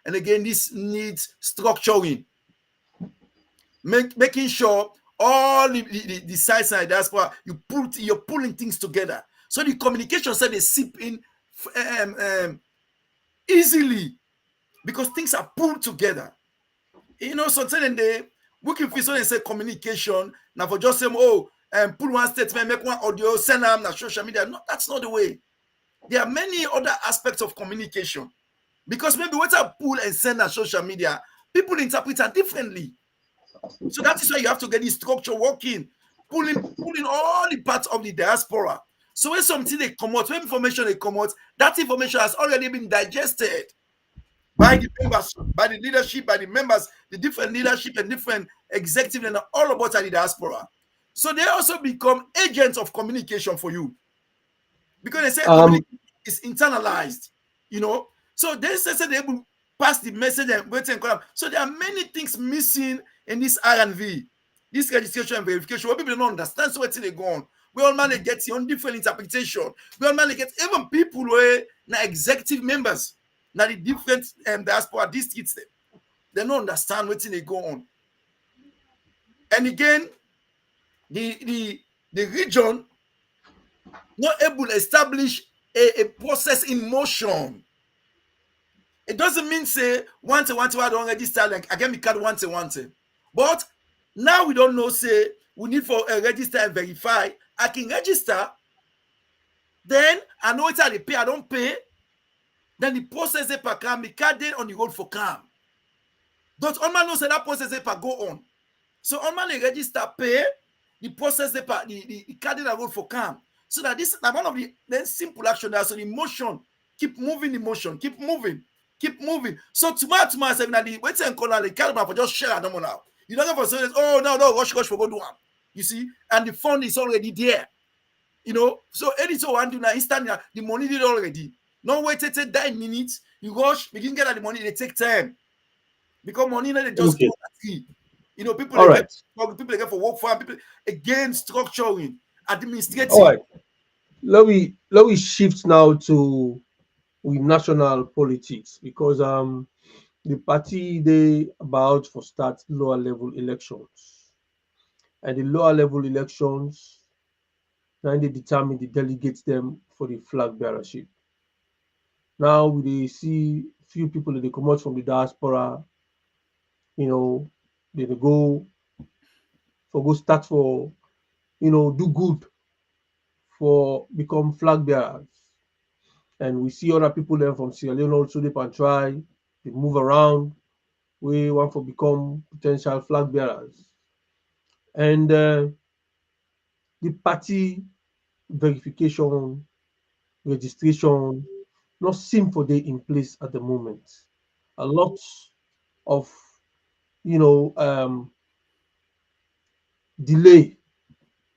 And again, this needs structuring, making sure all the sides and diaspora you're pulling things together so the communication said they sip in easily because things are pulled together. Sometimes they working for so they say communication now for just say pull one statement, make one audio, send them na social media. No, that's not the way. There are many other aspects of communication because maybe what I pull and send on social media, people interpret it differently. So that is why you have to get this structure working, pulling all the parts of the diaspora. So when something they come out, when information they come out, that information has already been digested by the members, by the leadership, by the members, the different leadership and different executive and all about the diaspora. So they also become agents of communication for you. Because they say communication is internalized, So they say they able to pass the message and wait and call. So there are many things missing in this R&V, this registration and verification, where people don't understand so what's they go on. We all man get your own different interpretation. We all man get even people who are executive members, now the different diaspora districts, they don't understand what they go on. And again, the region not able to establish a process in motion. It doesn't mean say once I don't register like I can be card once. But now we don't know say we need for a register and verify. I can register, then I know it's how they pay, I don't pay. Then the process paper can be carded on the road for calm. Don't all man know say that process paper go on. So all man they register, pay the process paper, the carded on road for calm. So that this is one of the then simple action there. So the motion, keep moving the motion, keep moving. So tomorrow, say the wait and call the caliber for just share them now. You don't have to say, oh no, rush for go do one. You see, and the fund is already there. You know, so anything one do now instant the money did already. No wait, take 9 minutes. You rush, begin get the money, they take time. Because money they just go at 3. You know, people get for work farm, people again structuring, administrative. All right. Let me shift now to national politics, because the party they about for start lower level elections, and the lower level elections now they determine the delegates them for the flag bearership. Now we see few people that they come out from the diaspora, you know, they go start for, you know, do good for become flag bearers. And we see other people there from Sierra Leone also they can try, they move around, we want to become potential flag bearers. And the party verification, registration, not seem for they in place at the moment. A lot of, you know, delay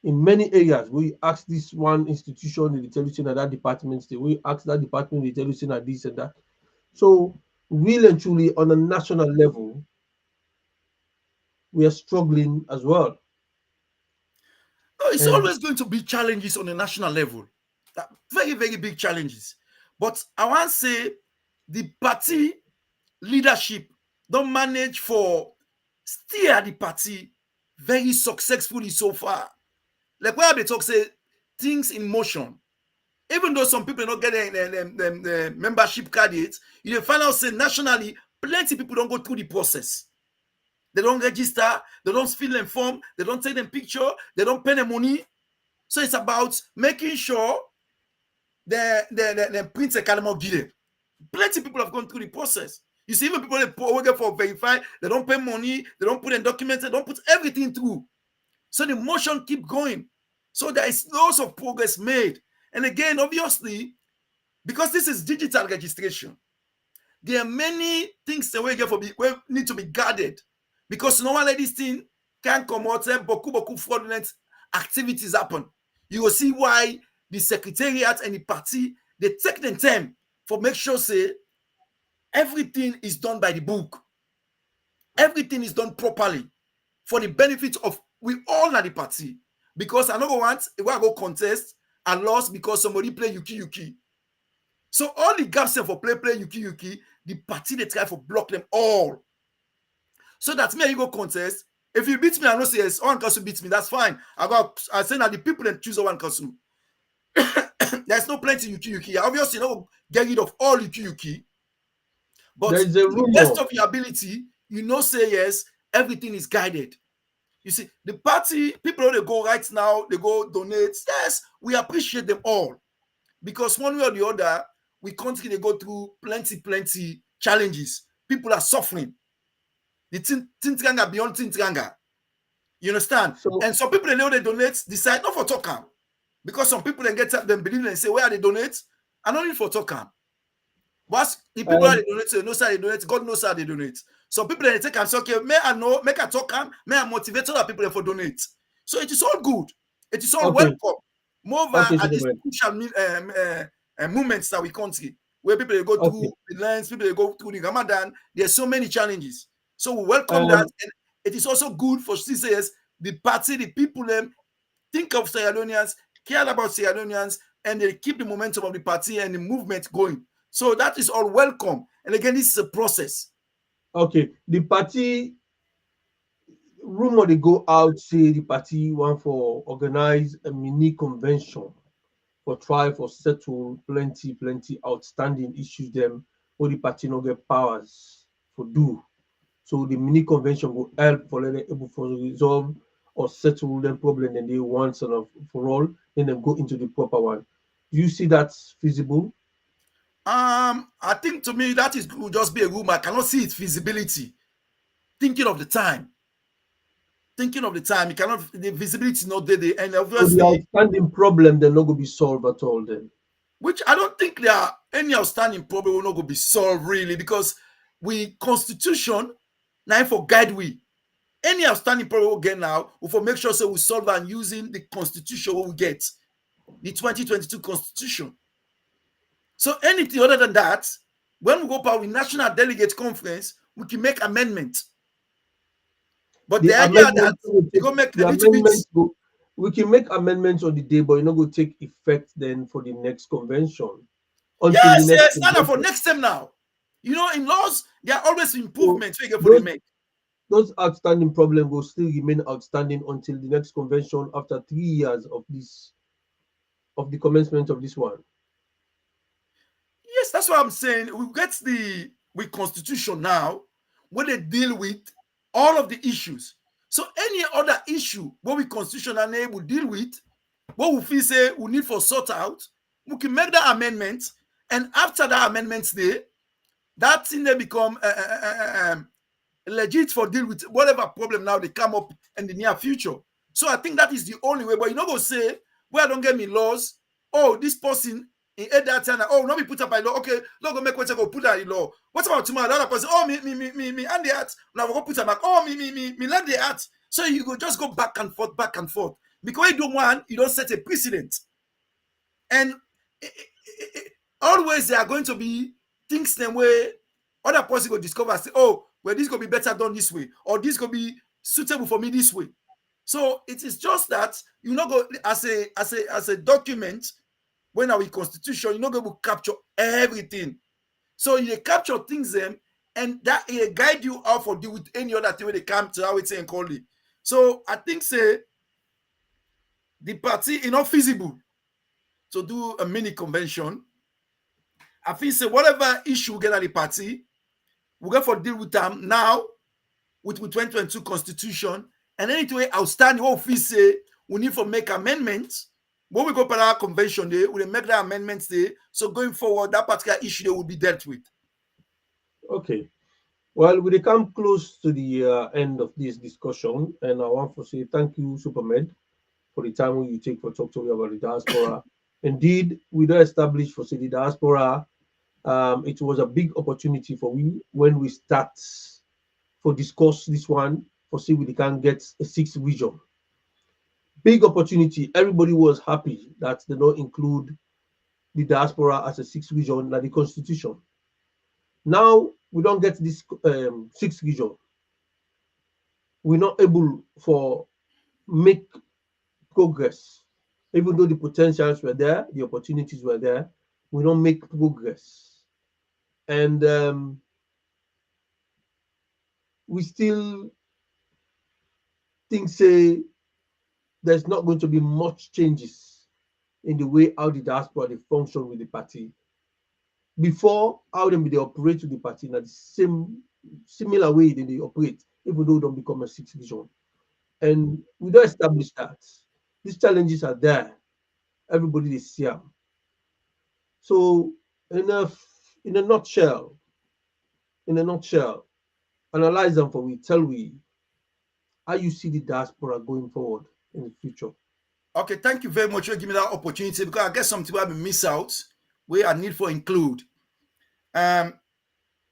in many areas. We ask this one institution, they tell you that department, we ask that department, they tell you that this and that. So really and truly on a national level, we are struggling as well. No, it's always going to be challenges on a national level. Very, very big challenges. But I want to say the party leadership don't manage for steer the party very successfully so far. Like where they talk say things in motion. Even though some people not getting the membership card yet, you find out say nationally, plenty of people don't go through the process. They don't register, they don't fill them form, they don't take them picture, they don't pay them money. So it's about making sure the print a calendar give them. Plenty of people have gone through the process. You see, even people that work for verify, they don't pay money, they don't put in documents, they don't put everything through. So the motion keep going. So there is lots of progress made. And again, obviously, because this is digital registration, there are many things that we need to be guarded. Because normally this thing can come out and boku fraudulent activities happen. You will see why the secretariat and the party, they take the time for make sure say everything is done by the book. Everything is done properly for the benefit of we all at the party. Because I don't want if I go contest and lost because somebody play yuki. So all the gaps for play yuki, the party they try to block them all. So that me and you go contest. If you beat me, I know say yes, OrWanKasu beats me. That's fine. I say that the people that choose OrWanKasu. There's no plenty yuki. Obviously, you know, get rid of all yuki. But there's a the best of your ability, you know, say yes, everything is guided. You see, the party, people they go right now, they go donate. Yes, we appreciate them all. Because one way or the other, we continue to go through plenty challenges. People are suffering. The Tintranga beyond Tintranga. You understand? So, and some people they know they donate, decide not for talking. Because some people then get up, them believe and say, where they donate? I don't need for talking. But the people that they donate, they know how they donate, God knows how they donate. Some people they take and say, okay, may I know, make a talk, may I motivate other people for donate. So it is all good. It is all welcome. Moreover, at these crucial movements that we country, where people they go through the lines, people they go through the Ramadan, there's so many challenges. So we welcome that. And it is also good for CCS, the party, the people, them think of Sierra Leoneans, care about Sierra Leoneans, and they keep the momentum of the party and the movement going. So that is all welcome. And again, this is a process. Okay. The party, rumor they go out say the party want for organize a mini convention for try for settle plenty outstanding issues them where the party no get powers for do. So the mini convention will help for let them able for resolve or settle them problem and they once and for all, then them go into the proper one. Do you see that's feasible? I think to me that is will just be a rumor. I cannot see its feasibility. Thinking of the time, you cannot. The visibility is not there, and So the obviously, outstanding problem they're not going to be solved at all then. which I don't think there are any outstanding problem will not go be solved really, because we constitution now for guide we any outstanding problem we get now, we for make sure so we solve and using the constitution we get, the 2022 constitution. So anything other than that, when we go power with national delegate conference, we can make amendment. But the idea that we go make a little bit. We can make amendments on the day, but it's not going to take effect then for the next convention. Until the next Yes, Nana, for next time now. You know, in laws, there are always improvements we get for the make. Those outstanding problems will still remain outstanding until the next convention after 3 years of this, of the commencement of this one. Yes, that's what I'm saying. We get the with constitution now when they deal with all of the issues. So any other issue what we constitution are able to deal with, what we feel say we need for sort out, we can make that amendment, and after that amendment day, that thing they become legit for deal with whatever problem now they come up in the near future. So I think that is the only way. But you know, go say, well, don't get me laws. Oh, this person in that time, oh, not be put up by law. Okay, not go make what go put that in law. What about tomorrow? The other person, oh, me, and the art. Now we go put them back. Oh, me, let the art. So you go just go back and forth. Because you don't want, you don't set a precedent. And always there are going to be things them where other person go discover, say, oh, well, this going to be better done this way, or this going to be suitable for me this way. So it is just that you not go as a document when our constitution, you're not going to capture everything. So you capture things them, and that it guide you how for deal with any other thing when they come to how it's and call it. So I think say the party is not feasible to do a mini convention. I think say whatever issue we get at the party, we go for deal with them now with 2022 constitution, and anything outstanding what we say we need for make amendments. When we go for our convention day, we will make the amendments there. So going forward, that particular issue they will be dealt with. Okay. Well, we come close to the end of this discussion, and I want to say thank you, Super Med, for the time you take for talk to me about the diaspora. Indeed, we don't establish for say the diaspora. It was a big opportunity for we when we start for discuss this one for see we can get a sixth vision. Big opportunity. Everybody was happy that they don't include the diaspora as a sixth vision like the constitution. Now we don't get this sixth vision. We're not able for make progress, even though the potentials were there, the opportunities were there. We don't make progress, and we still think say there's not going to be much changes in the way how the diaspora they function with the party. Before how them they operate with the party in the same similar way that they operate, even though they don't become a sixth vision. And we don't establish that. These challenges are there. Everybody they see them. So in a nutshell, analyze them for we, tell we how you see the diaspora going forward in the future. Okay, thank you very much for giving me that opportunity, because I guess some people have been missed out where I need for include. In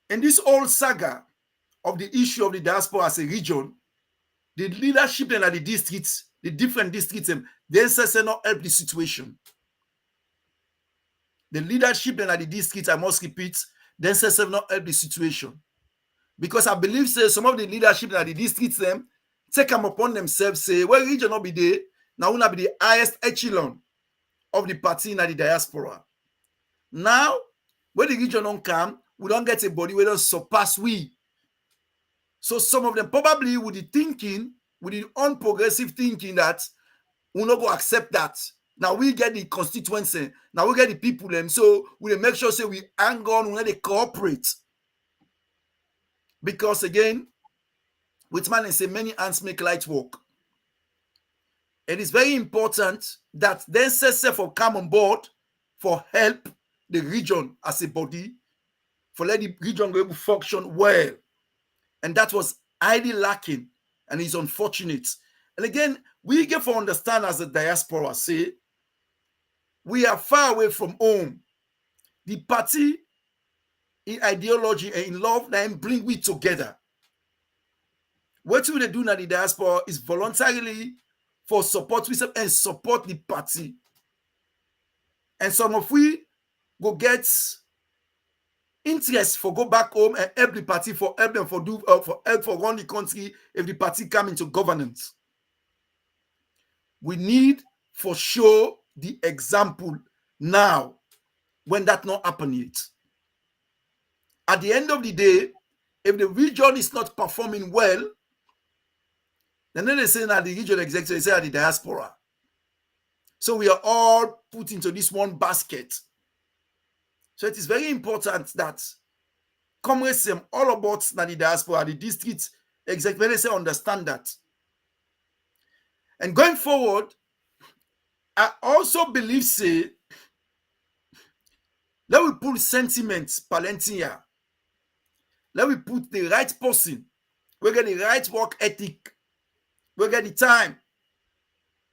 this whole saga of the issue of the diaspora as a region, the leadership and the districts, the different districts, they say not help the situation. The leadership and the districts, I must repeat, they say not help the situation. Because I believe say some of the leadership and the districts them take them upon themselves, say, well, region not be there, now will not be the highest echelon of the party in the diaspora. Now, when the region don't come, we don't get a body we don't surpass we. So some of them probably would be thinking with the unprogressive thinking that we not go accept that. Now we get the constituency, now we get the people them, so we make sure say we hang on, we they cooperate. Because again, with man, they say many hands make light work. It is very important that then for come on board for help the region as a body, for let the region go able to function well. And that was highly lacking, and it's unfortunate. And again, we get to understand as a diaspora, say, we are far away from home. The party in ideology and in love then bring we together. What we do now the diaspora is voluntarily for support we and support the party. And some of we go get interest for go back home and help the party, for help them for do for help for run the country if the party come into governance. We need for sure the example now when that not happen yet. At the end of the day, if the region is not performing well, then they say that the region executive, they say that the diaspora. So we are all put into this one basket. So it is very important that comrades all about the diaspora, the district executive, they say understand that. And going forward, I also believe, say, let we put sentiments, Palentia. Let we put the right person. We get the right work ethic. We get the time.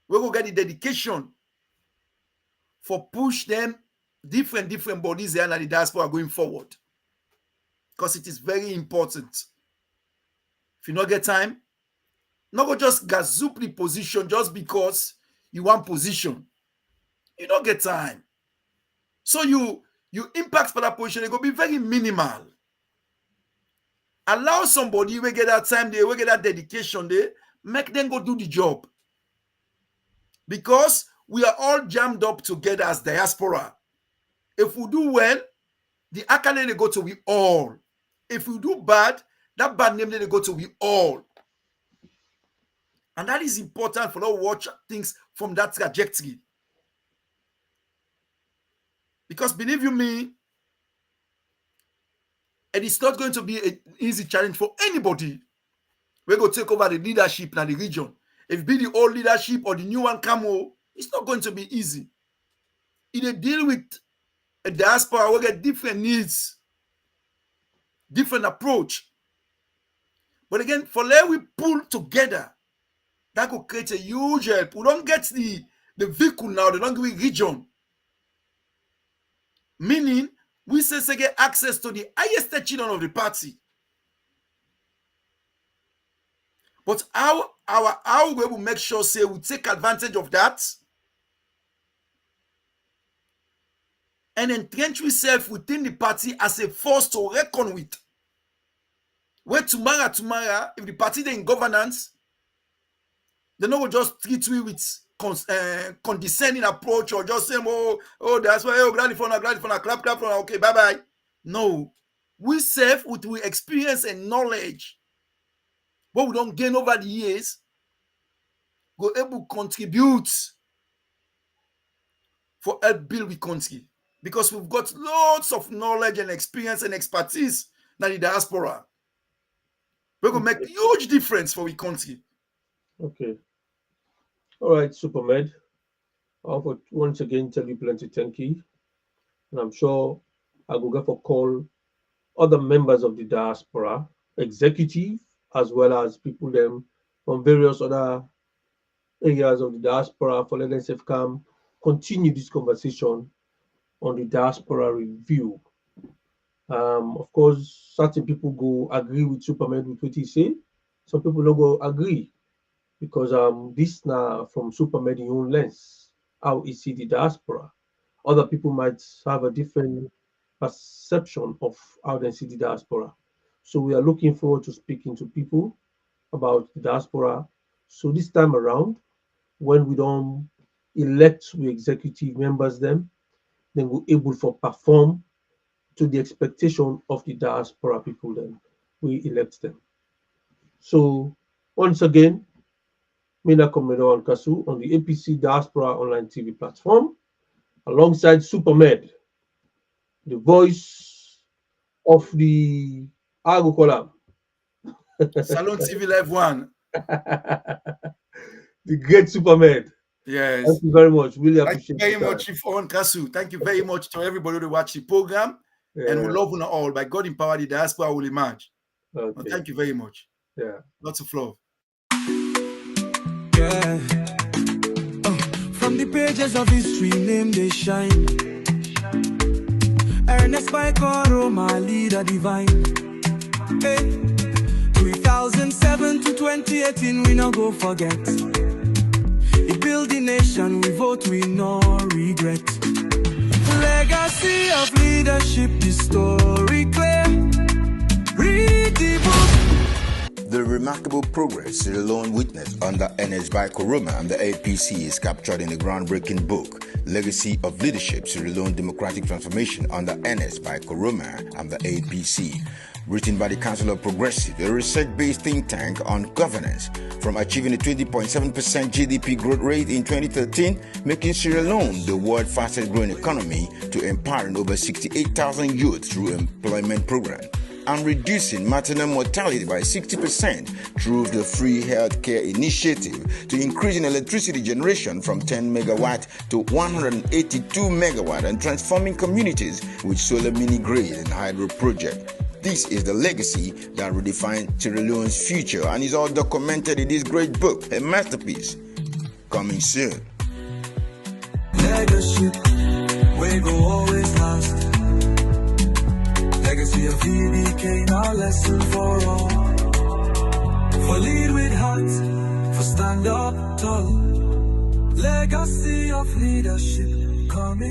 We will get the dedication for push them different bodies there and the diaspora going forward. Because it is very important. If you not get time, not go just gazoop the position just because you want position. You don't get time. So you impact for that position, it will be very minimal. Allow somebody we get that time there, we get that dedication there, make them go do the job. Because we are all jammed up together as diaspora. If we do well, the accolade they go to we all. If we do bad, that bad name they go to we all. And that is important for us to watch things from that trajectory. Because believe you me, it is not going to be an easy challenge for anybody. We're going to take over the leadership in the region. If it be the old leadership or the new one come over, it's not going to be easy. If they deal with a diaspora, we get different needs, different approach. But again, for let we pull together, that could create a huge help. We don't get the vehicle now, they don't give it region. Meaning, we say get access to the highest echelon of the party. But how we will make sure say we take advantage of that and entrench ourselves within the party as a force to reckon with. Where tomorrow, if the party is in governance, they don't just treat we with condescending approach or just say, oh, that's why, glad for clap, okay, bye-bye. No. We serve with we experience and knowledge. What we don't gain over the years, go able to contribute for help build the country. Because we've got lots of knowledge and experience and expertise in the diaspora. We're going to make huge difference for the country. Okay. All right, Super Med. I want to once again tell you plenty thank you. And I'm sure I will get for call other members of the diaspora, executive, as well as people them from various other areas of the diaspora for let them come continue this conversation on the diaspora review. Of course, certain people go agree with Super Med with what he say. Some people don't go agree because this now from Super Med in own lens, how he see the diaspora. Other people might have a different perception of how they see the diaspora. So we are looking forward to speaking to people about the diaspora. So this time around, when we don't elect we executive members them, then we're able to perform to the expectation of the diaspora people then we elect them. So once again, Mina Comrade OrWanKasu on the APC Diaspora online TV platform, alongside Super Med, the voice of the Agokolam. Salon TV Live 1. The great Super Med. Yes. Thank you very much. Really Thank you appreciate very it. much, Chief OrWanKasu. Thank you very much to everybody who watch the program. And we love you all. By God empower, the diaspora will emerge. Okay. Well, thank you very much. Yeah. Lots of love. Yeah. From the pages of history, name they shine. Ernest by Coro, my leader divine. Hey. 2007 to 2018, we no go forget. We build the nation, we vote, we no regret. Legacy of leadership, the story clear. Read the book. The remarkable progress Sierra Leone witnessed under Ernest Bai Koroma and the APC is captured in the groundbreaking book, Legacy of Leadership, Sierra Leone Democratic Transformation under Ernest Bai Koroma and the APC. Written by the Council of Progressive, a research-based think tank on governance, from achieving a 20.7% GDP growth rate in 2013, making Sierra Leone the world's fastest-growing economy, to empowering over 68,000 youth through employment program, and reducing maternal mortality by 60% through the free healthcare initiative, to increasing electricity generation from 10 megawatt to 182 megawatt, and transforming communities with solar mini-grid and hydro project. This is the legacy that will define Sierra Leone's future and is all documented in this great book, a masterpiece. Coming soon. Legacy, we go always last. Legacy of EBK, now lesson for all. For lead with heart, for stand up tall. Legacy of leadership coming.